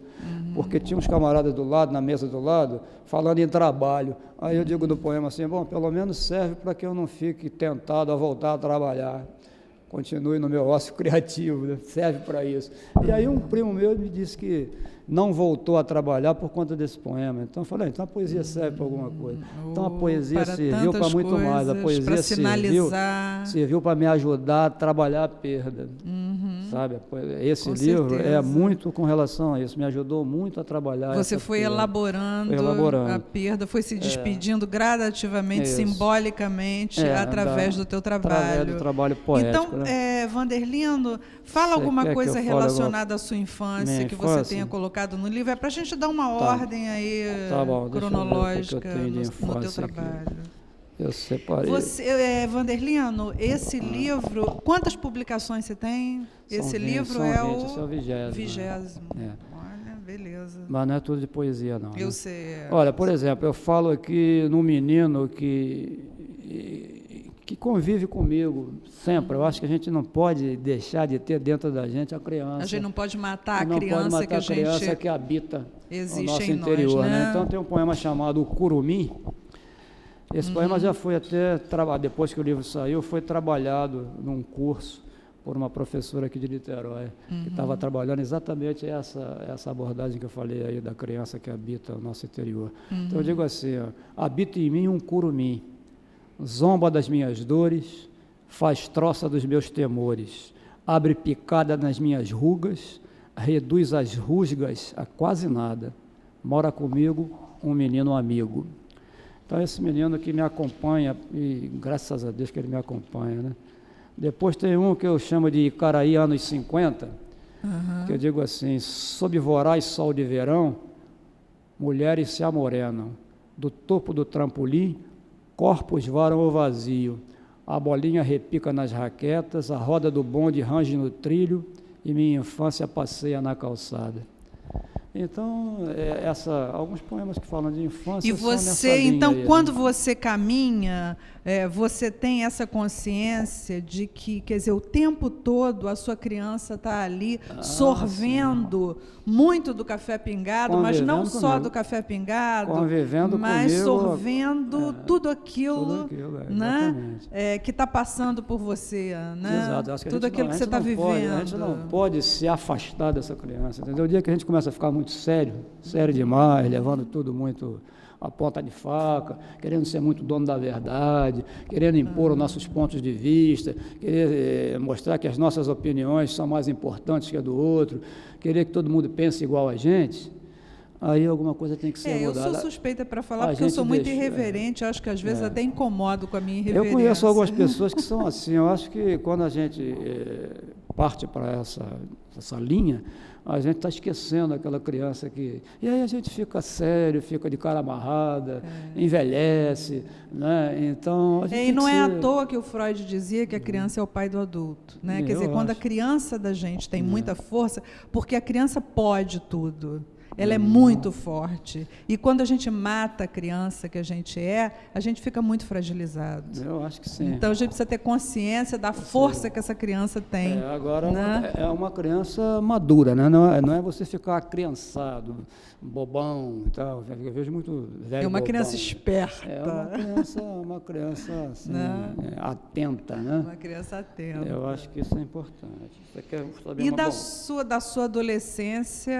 Porque tinha uns camaradas do lado, na mesa do lado, falando em trabalho. Aí eu digo no poema assim, bom, pelo menos serve para que eu não fique tentado a voltar a trabalhar. Continue no meu ócio criativo, né? Serve para isso. E aí um primo meu me disse que não voltou a trabalhar por conta desse poema. Então eu falei, então a poesia serve para alguma coisa. Então a poesia serviu para muito mais. A poesia serviu para me ajudar a trabalhar a perda. Sabe? Esse livro é muito com relação a isso. Me ajudou muito a trabalhar. Você foi elaborando a perda, foi se despedindo gradativamente, simbolicamente, através do teu trabalho. Através do trabalho poético. Então, né? Wanderlino, fala alguma coisa relacionada à sua infância que você tenha colocado no livro. É para a gente dar uma ordem aí cronológica no teu trabalho. Eu separei. Wanderlino, esse livro, quantas publicações você tem? Esse livro é o 20º. Olha, beleza. Mas não é tudo de poesia, não. Eu sei. Olha, por exemplo, eu falo aqui num menino que convive comigo sempre. Eu acho que a gente não pode deixar de ter dentro da gente a criança. A gente não pode matar a criança que a gente... criança que habita existe o nosso em interior, nós, né? Então tem um poema chamado O Curumim. Esse poema já foi até, depois que o livro saiu, foi trabalhado num curso por uma professora aqui de Niterói, que estava trabalhando exatamente essa abordagem que eu falei aí da criança que habita o nosso interior. Então eu digo assim, habita em mim um curumim, zomba das minhas dores, faz troça dos meus temores, abre picada nas minhas rugas, reduz as rusgas a quase nada, mora comigo um menino amigo. Então esse menino que me acompanha, e graças a Deus que ele me acompanha, né? Depois tem um que eu chamo de Icaraí anos 50, que eu digo assim, sob voraz sol de verão, mulheres se amorenam, do topo do trampolim, corpos varam o vazio, a bolinha repica nas raquetas, a roda do bonde range no trilho e minha infância passeia na calçada. Então, alguns poemas que falam de infância. E você, então, aí, quando você caminha, você tem essa consciência de que, quer dizer, o tempo todo a sua criança está ali sorvendo muito do café pingado, mas não só do café pingado, mas sorvendo tudo aquilo, né, que está passando por você, né? Exato. Acho que tudo aquilo que você está vivendo. A gente não pode se afastar dessa criança, entendeu? O dia que a gente começa a ficar muito sério demais, levando tudo muito a ponta de faca, querendo ser muito dono da verdade, querendo impor os nossos pontos de vista, querer mostrar que as nossas opiniões são mais importantes que a do outro, querer que todo mundo pense igual a gente, aí alguma coisa tem que ser mudada. Eu sou suspeita para falar, porque eu sou muito irreverente, acho que às vezes até incomodo com a minha irreverência. Eu conheço algumas pessoas que são assim, eu acho que quando a gente parte para essa linha, a gente está esquecendo aquela criança que... E aí a gente fica sério, fica de cara amarrada, envelhece, né? Então... E não é à toa que o Freud dizia que a criança é o pai do adulto, né? Quer dizer, quando a criança da gente tem muita força, porque a criança pode tudo. Ela é muito forte. E quando a gente mata a criança que a gente fica muito fragilizado. Eu acho que sim. Então, a gente precisa ter consciência da força que essa criança tem. Agora, né? é uma criança madura, né? Não é você ficar criançado, bobão e tal. Eu vejo muito velho. É uma bobão. criança esperta. É uma criança assim, atenta, né? Uma criança atenta. Eu acho que isso é importante. Você quer saber e da sua adolescência?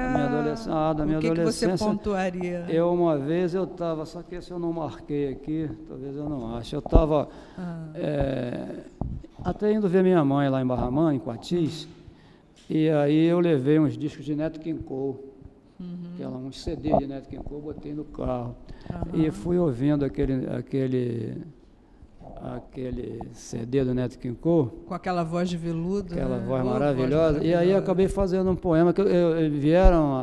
Da minha o que adolescência, você pontuaria? Uma vez eu estava, só que esse eu não marquei aqui, talvez eu não ache. Eu estava até indo ver minha mãe lá em Barramã, em Coatis, e aí eu levei uns discos de Nat King Cole, uns CD de Nat King Cole, botei no carro. E fui ouvindo aquele CD do Nat King Cole. Com aquela voz de veludo. Aquela voz maravilhosa. E aí acabei fazendo um poema que vieram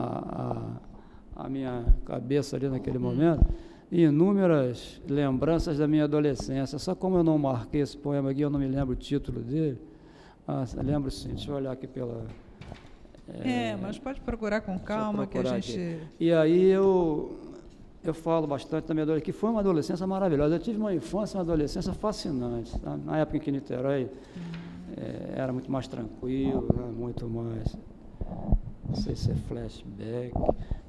à minha cabeça ali naquele momento, inúmeras lembranças da minha adolescência. Só como eu não marquei esse poema aqui, eu não me lembro o título dele. Lembro sim, deixa eu olhar aqui pela... mas pode procurar com calma que a gente... Aqui. E aí eu falo bastante da minha adolescência, que foi uma adolescência maravilhosa. Eu tive uma infância e uma adolescência fascinante. Tá? Na época em que Niterói era muito mais tranquilo, né? Muito mais, não sei se é flashback,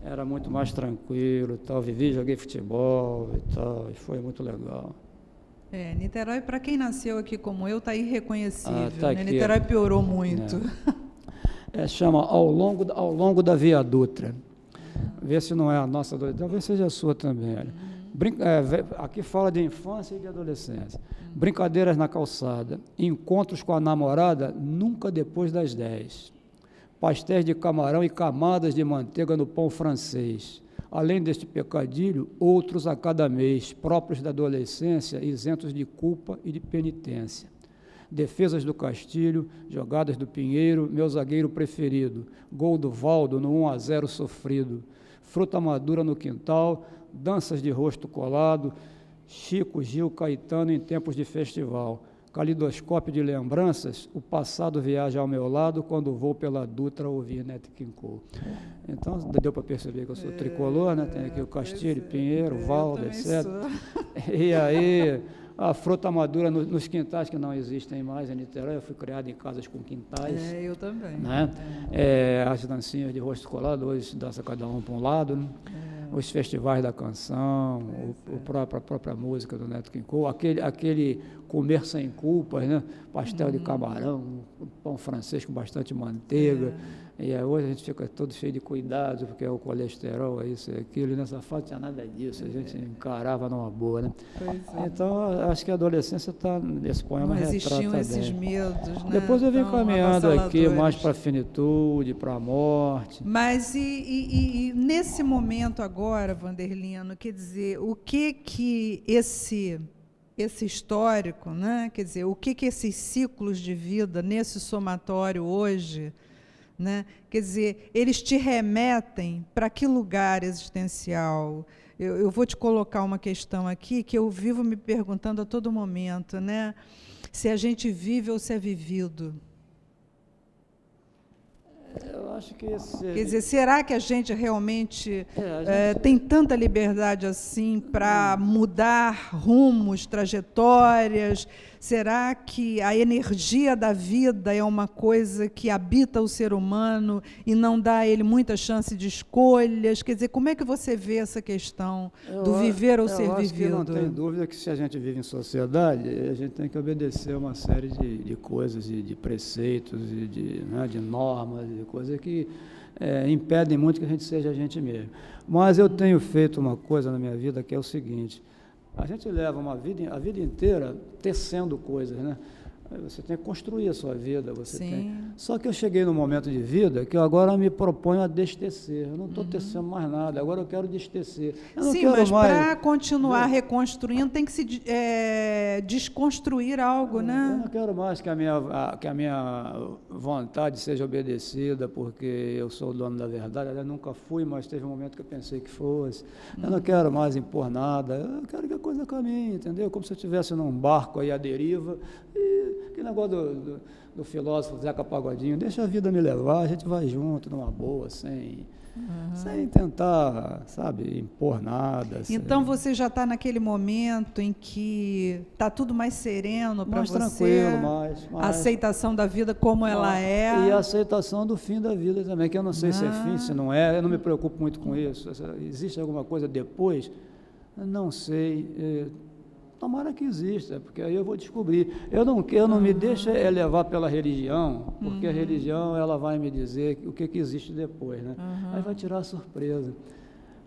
era muito mais tranquilo, tal. Vivi, joguei futebol e tal, e foi muito legal. Niterói, para quem nasceu aqui como eu, está irreconhecível. Tá né? aqui, Niterói piorou muito. Chama Ao Longo da Via Dutra. Vê se não é a nossa adolescência, talvez seja a sua também. Aqui fala de infância e de adolescência. Brincadeiras na calçada, encontros com a namorada nunca depois das 10. Pastéis de camarão e camadas de manteiga no pão francês. Além deste pecadilho, outros a cada mês, próprios da adolescência, isentos de culpa e de penitência. Defesas do Castilho, jogadas do Pinheiro, meu zagueiro preferido, gol do Valdo no 1-0 sofrido, fruta madura no quintal, danças de rosto colado, Chico, Gil, Caetano em tempos de festival, calidoscópio de lembranças, o passado viaja ao meu lado quando vou pela Dutra ouvir Nat King Cole. Então, deu para perceber que eu sou tricolor, né? Tem aqui o Castilho, Pinheiro, Valdo, etc. E aí... A fruta madura nos quintais que não existem mais em Niterói. Eu fui criado em casas com quintais. Eu também. Né? As dancinhas de rosto colado, hoje dança cada um para um lado. Né? Os festivais da canção, a própria música do Nat King Cole, aquele comer sem culpas, né? Pastel de camarão, pão francês com bastante manteiga. E hoje a gente fica todo cheio de cuidados, porque é o colesterol, é isso e aquilo, e nessa fase não tinha nada disso, a gente encarava numa boa, né? Então, acho que a adolescência está, esse poema retrata bem. Não existiam esses medos, né? Depois eu vim caminhando aqui mais para a finitude, para a morte. Mas e nesse momento agora, Vanderlino, quer dizer, o que esse histórico, né? Quer dizer, o que esses ciclos de vida nesse somatório hoje, né? Quer dizer, eles te remetem para que lugar existencial? Eu vou te colocar uma questão aqui que eu vivo me perguntando a todo momento, né? Se a gente vive ou se é vivido. Eu acho que Quer dizer, será que a gente realmente tem tanta liberdade assim para mudar rumos, trajetórias? Será que a energia da vida é uma coisa que habita o ser humano e não dá a ele muita chance de escolhas? Quer dizer, como é que você vê essa questão do viver ou ser vivido? Eu não tenho dúvida que se a gente vive em sociedade, a gente tem que obedecer uma série de coisas, de preceitos, de normas, de coisas que impedem muito que a gente seja a gente mesmo. Mas eu tenho feito uma coisa na minha vida que é o seguinte: a gente leva a vida inteira tecendo coisas, né? Você tem que construir a sua vida. Só que eu cheguei num momento de vida que eu agora me proponho a destecer. Eu não estou tecendo mais nada, agora eu quero destecer. Sim, mas para continuar reconstruindo tem que se desconstruir algo, né? Eu não quero mais que a minha vontade seja obedecida porque eu sou o dono da verdade. Eu nunca fui, mas teve um momento que eu pensei que fosse. Eu não quero mais impor nada. Eu quero que a coisa caminhe, entendeu? Como se eu estivesse num barco aí à deriva e que aquele negócio do filósofo Zeca Pagodinho, deixa a vida me levar, a gente vai junto, numa boa, sem tentar, sabe, impor nada. Então você já está naquele momento em que está tudo mais sereno para você? Mais tranquilo, mais. A aceitação da vida como ela é. E a aceitação do fim da vida também, que eu não sei se é fim, se não é, eu não me preocupo muito com isso. Existe alguma coisa depois? Não sei. Tomara que exista, porque aí eu vou descobrir. Eu não me deixo levar pela religião, porque a religião ela vai me dizer o que existe depois, né? Aí vai tirar a surpresa.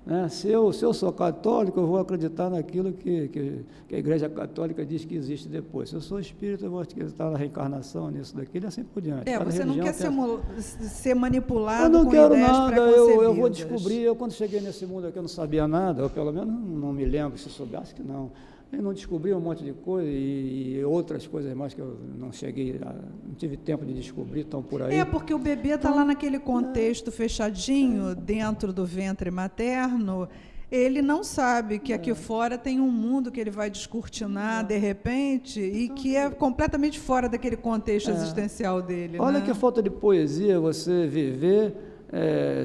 Né? Se eu sou católico, eu vou acreditar naquilo que a Igreja Católica diz que existe depois. Se eu sou espírita, eu vou acreditar na reencarnação, nisso, daquilo, e assim por diante. Você não quer ser manipulado. Eu não com quero ideias nada, eu vou preconcebidas. descobrir. Eu, quando cheguei nesse mundo aqui, eu não sabia nada, ou pelo menos não me lembro, se soubesse que não. Eu não descobri um monte de coisa e outras coisas mais que eu não tive tempo de descobrir, estão por aí. Porque o bebê está lá naquele contexto fechadinho, dentro do ventre materno, ele não sabe que aqui fora tem um mundo que ele vai descortinar de repente e que é completamente fora daquele contexto existencial dele. Olha, né? que falta de poesia você viver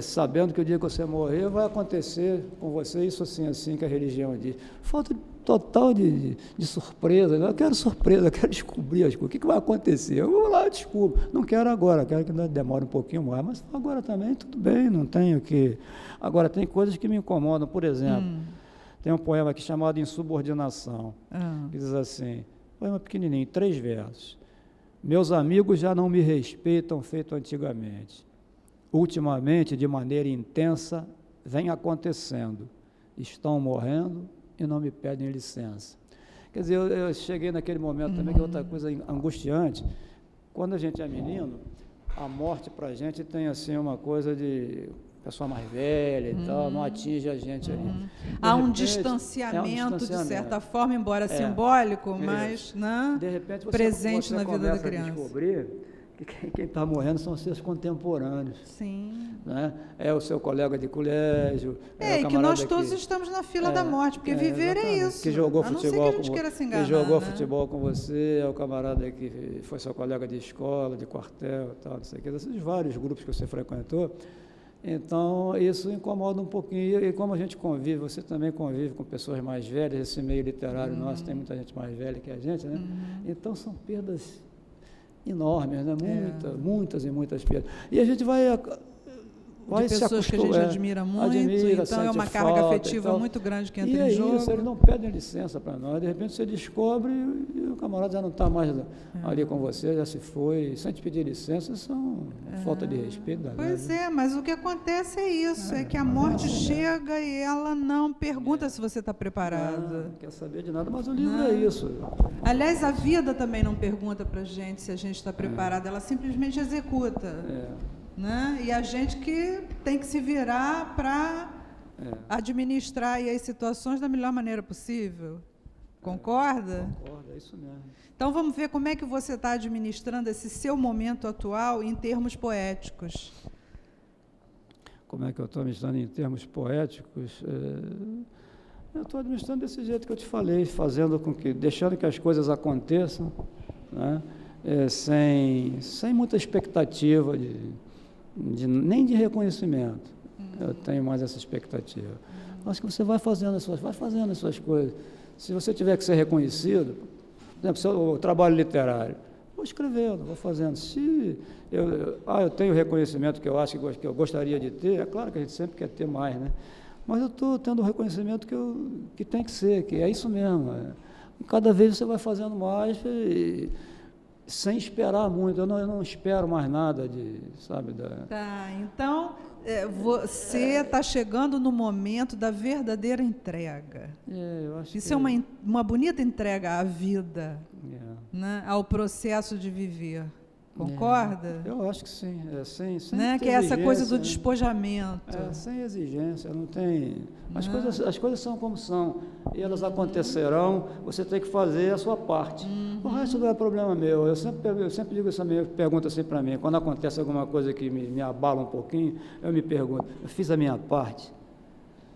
sabendo que o dia que você morrer vai acontecer com você isso assim que a religião diz. Falta total de surpresa. Eu quero surpresa, eu quero descobrir as coisas. O que vai acontecer? Eu vou lá e descubro. Não quero agora, quero que demore um pouquinho mais, mas agora também tudo bem, não tenho que... Agora, tem coisas que me incomodam. Por exemplo, tem um poema aqui chamado Insubordinação, que diz assim, poema pequenininho, 3 versos. Meus amigos já não me respeitam feito antigamente. Ultimamente, de maneira intensa, vem acontecendo. Estão morrendo e não me pedem licença. Quer dizer, eu cheguei naquele momento também, que é outra coisa angustiante. Quando a gente é menino, a morte para a gente tem assim uma coisa de pessoa mais velha e tal, não atinge a gente aí. Há um distanciamento, de certa forma, embora simbólico, mas de repente presente na vida da criança. Você começa a descobrir que quem está morrendo são os seus contemporâneos. Sim. Né? É o seu colega de colégio. E que nós todos estamos na fila da morte, porque viver é isso. Que jogou futebol futebol com você, é o camarada que foi seu colega de escola, de quartel, tal, não sei o que, desses vários grupos que você frequentou. Então, isso incomoda um pouquinho. E como a gente convive, você também convive com pessoas mais velhas, esse meio literário nosso tem muita gente mais velha que a gente, né? Então, são perdas enormes, né? Muitas perdas. E a gente vai de pessoas que a gente admira muito, então é uma carga afetiva muito grande que entra em jogo. Isso, eles não pedem licença para nós, de repente você descobre e o camarada já não está mais ali com você, já se foi, sem te pedir licença, são falta de respeito. Pois mas o que acontece é isso, é que a morte chega e ela não pergunta se você está preparado. Não quer saber de nada, mas o livro é isso. Aliás, a vida também não pergunta para a gente se a gente está preparado, ela simplesmente executa. Né? E a gente que tem que se virar para administrar aí as situações da melhor maneira possível. Concorda? Concordo, é isso mesmo. Então vamos ver como é que você está administrando esse seu momento atual em termos poéticos. Como é que eu estou administrando em termos poéticos? Eu estou administrando desse jeito que eu te falei, deixando que as coisas aconteçam, né? Sem muita expectativa nem de reconhecimento. Eu tenho mais essa expectativa. Acho que você vai fazendo as suas coisas. Se você tiver que ser reconhecido, por exemplo, se eu trabalho literário, vou escrevendo, vou fazendo. Se eu tenho o reconhecimento que eu acho que eu gostaria de ter, é claro que a gente sempre quer ter mais, né? Mas eu estou tendo o reconhecimento que tem que ser, que é isso mesmo. E cada vez você vai fazendo mais sem esperar muito. Eu não espero mais nada sabe? Então, você está chegando no momento da verdadeira entrega. Eu acho isso é uma bonita entrega à vida, né? Ao processo de viver. Concorda? Eu acho que sim. Sem né? Que é essa coisa do despojamento. Sem exigência, não tem... As coisas são como são, e elas acontecerão, você tem que fazer a sua parte. O resto não é problema meu. Eu sempre digo essa minha pergunta assim para mim, quando acontece alguma coisa que me abala um pouquinho, eu me pergunto, eu fiz a minha parte?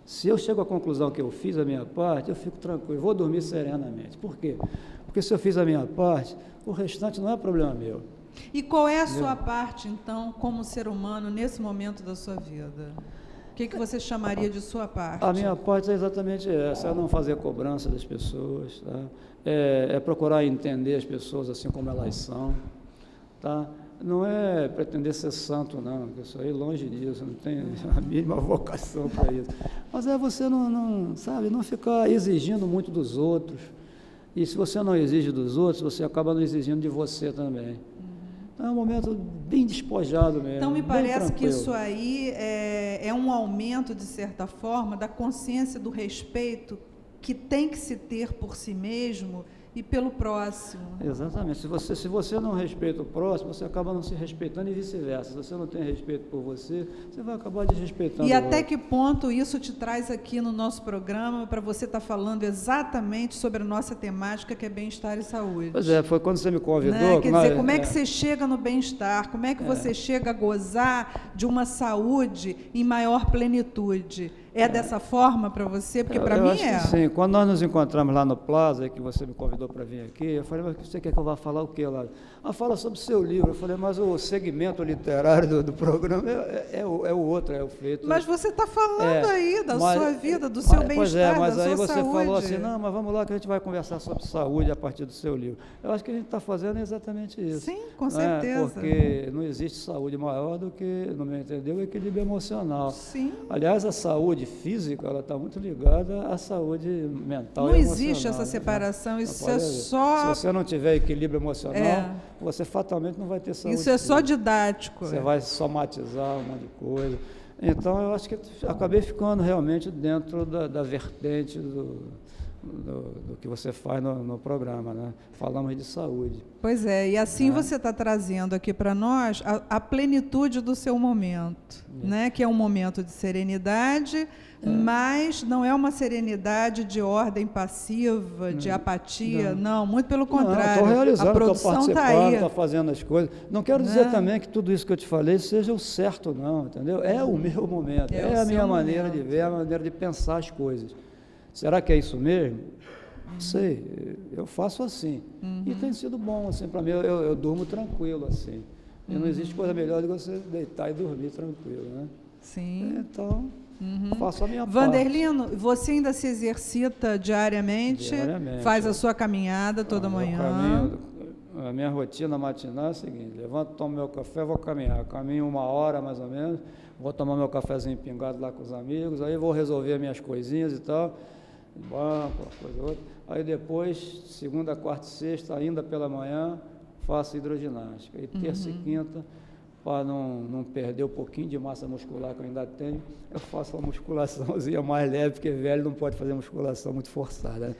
Se eu chego à conclusão que eu fiz a minha parte, eu fico tranquilo, vou dormir serenamente. Por quê? Porque se eu fiz a minha parte, o restante não é problema meu. E qual é a sua parte, então, como ser humano, nesse momento da sua vida? O que você chamaria de sua parte? A minha parte é exatamente essa, é não fazer cobrança das pessoas, tá? É procurar entender as pessoas assim como elas são, tá? Não é pretender ser santo, não, porque isso aí longe disso, não tem a mínima vocação para isso. Mas é você sabe, não ficar exigindo muito dos outros. E se você não exige dos outros, você acaba não exigindo de você também. Então é um momento bem despojado mesmo. Então me parece que tranquilo. isso aí é um aumento, de certa forma, da consciência do respeito que tem que se ter por si mesmo e pelo próximo. Exatamente. Se você não respeita o próximo, você acaba não se respeitando e vice-versa. Se você não tem respeito por você, você vai acabar desrespeitando E o até outro. que ponto isso te traz aqui no nosso programa para você estar falando exatamente sobre a nossa temática, que é bem-estar e saúde? Pois é, foi quando você me convidou. Né? Quer dizer, como é que você chega no bem-estar? Como é que você chega a gozar de uma saúde em maior plenitude? É dessa forma para você? Porque para mim acho que sim. Quando nós nos encontramos lá no Plaza, que você me convidou para vir aqui, eu falei, mas você quer que eu vá falar o quê lá? Fala sobre o seu livro. Eu falei, mas o segmento literário do programa é o outro, é o feito. Mas você está falando aí da sua vida, do seu bem-estar, Pois é, mas da aí sua você saúde. falou assim, não, mas vamos lá que a gente vai conversar sobre saúde a partir do seu livro. Eu acho que a gente está fazendo exatamente isso. Sim, com certeza. Porque não existe saúde maior do que, no meu entender, o equilíbrio emocional. Sim. Aliás, a saúde física, ela está muito ligada à saúde mental Não e emocional. existe essa né? separação, isso Não é pode haver. só... Se você não tiver equilíbrio emocional, você fatalmente não vai ter saúde Isso é só física. didático. Você vai somatizar um monte de coisa. Então, eu acho que acabei ficando realmente dentro da vertente do que você faz no programa, né? Falamos de saúde. Pois é, e assim você está trazendo aqui para nós a plenitude do seu momento, né? Que é um momento de serenidade, mas não é uma serenidade de ordem passiva, de apatia, não, muito pelo contrário. Estou realizando, a produção estou está participando, aí. estou fazendo as coisas. Não quero dizer também que tudo isso que eu te falei seja o certo, não, entendeu? É o meu momento, é a minha maneira de ver, a maneira de pensar as coisas. Será que é isso mesmo? Não sei, eu faço assim. E tem sido bom, assim, para mim, eu durmo tranquilo, assim. E não existe coisa melhor do que você deitar e dormir tranquilo, né? Sim. Então, faço a minha parte. Vanderlino, você ainda se exercita diariamente? Diariamente. Faz a sua caminhada toda manhã? A minha rotina matinal é a seguinte: levanto, tomo meu café, vou caminhar. Caminho 1 hora, mais ou menos, vou tomar meu cafezinho pingado lá com os amigos, aí vou resolver minhas coisinhas e tal, banco, uma coisa ou outra. Aí depois, segunda, quarta e sexta, ainda pela manhã, faço hidroginástica. E terça e quinta, para não perder um pouquinho de massa muscular que eu ainda tenho, eu faço uma musculaçãozinha mais leve, porque velho não pode fazer musculação muito forçada, né?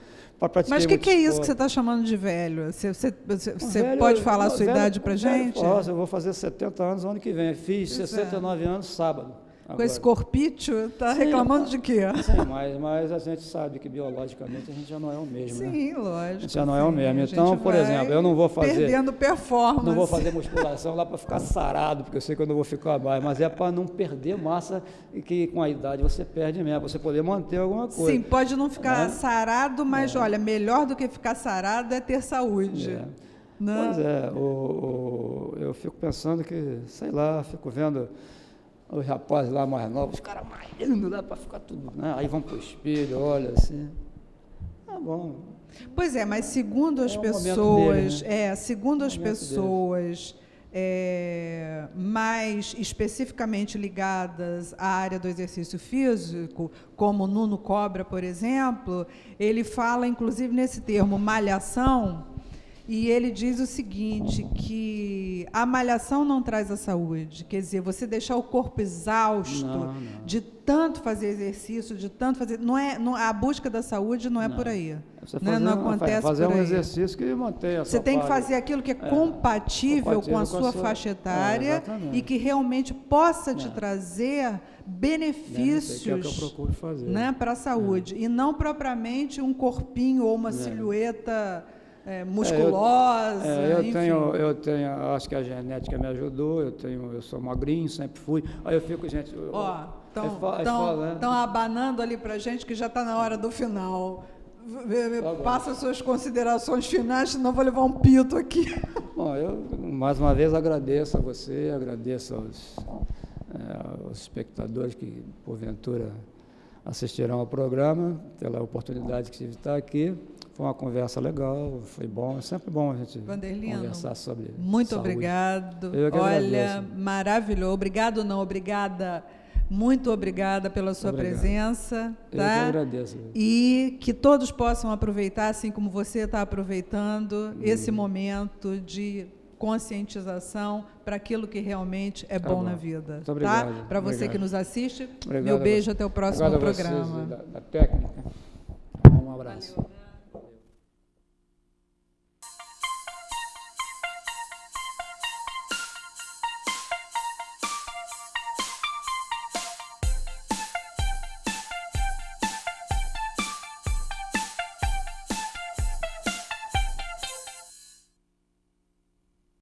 Mas o que é isso que você está chamando de velho? Você pode falar a sua idade para a gente? Eu vou fazer 70 anos no ano que vem. Fiz 69 anos sábado. Com esse corpício, está reclamando de quê? Sim, mas a gente sabe que biologicamente a gente já não é o mesmo, né? Sim, lógico. A gente já não é o mesmo. Então, por exemplo, eu não vou fazer... Perdendo performance. Não vou fazer musculação lá para ficar sarado, porque eu sei que eu não vou ficar mais, mas é para não perder massa e que com a idade você perde mesmo, para você poder manter alguma coisa. Sim, pode não ficar sarado, mas olha, melhor do que ficar sarado é ter saúde. Né? Pois é, eu fico pensando que, sei lá, fico vendo os rapazes lá mais novos, os caras malhando lá para ficar tudo, né? Aí vão para o espelho, olha assim, tá bom. Pois é, mas segundo as pessoas, mais especificamente ligadas à área do exercício físico, como o Nuno Cobra, por exemplo, ele fala, inclusive, nesse termo, malhação, e ele diz o seguinte, que a malhação não traz a saúde, quer dizer, você deixar o corpo exausto de tanto fazer exercício, de tanto fazer... a busca da saúde não é por aí. Não acontece por aí. Fazer um exercício que mantenha a sua Você tem que fazer aquilo que é compatível com a sua faixa etária e que realmente possa te trazer benefícios que é o que eu procuro fazer. Para a saúde, e não propriamente um corpinho ou uma silhueta... musculosa, eu tenho, acho que a genética me ajudou, eu sou magrinho, sempre fui, aí eu fico, gente... Estão abanando ali para a gente que já está na hora do final. Passa suas considerações finais, senão vou levar um pito aqui. Bom, eu mais uma vez agradeço a você, agradeço aos espectadores que, porventura, assistirão ao programa, pela oportunidade que tive de estar aqui. Foi uma conversa legal, foi bom, é sempre bom a gente conversar sobre muito saúde. Obrigado. Eu que Olha, agradeço. maravilhoso. Obrigado, não, obrigada. Muito obrigada pela sua presença. Eu Tá? que agradeço. E que todos possam aproveitar, assim como você está aproveitando, esse momento de conscientização para aquilo que realmente é bom na vida. Muito obrigado. Tá? Para você que nos assiste, Obrigado meu beijo, até o próximo obrigado programa. a vocês da técnica. Um abraço. Valeu.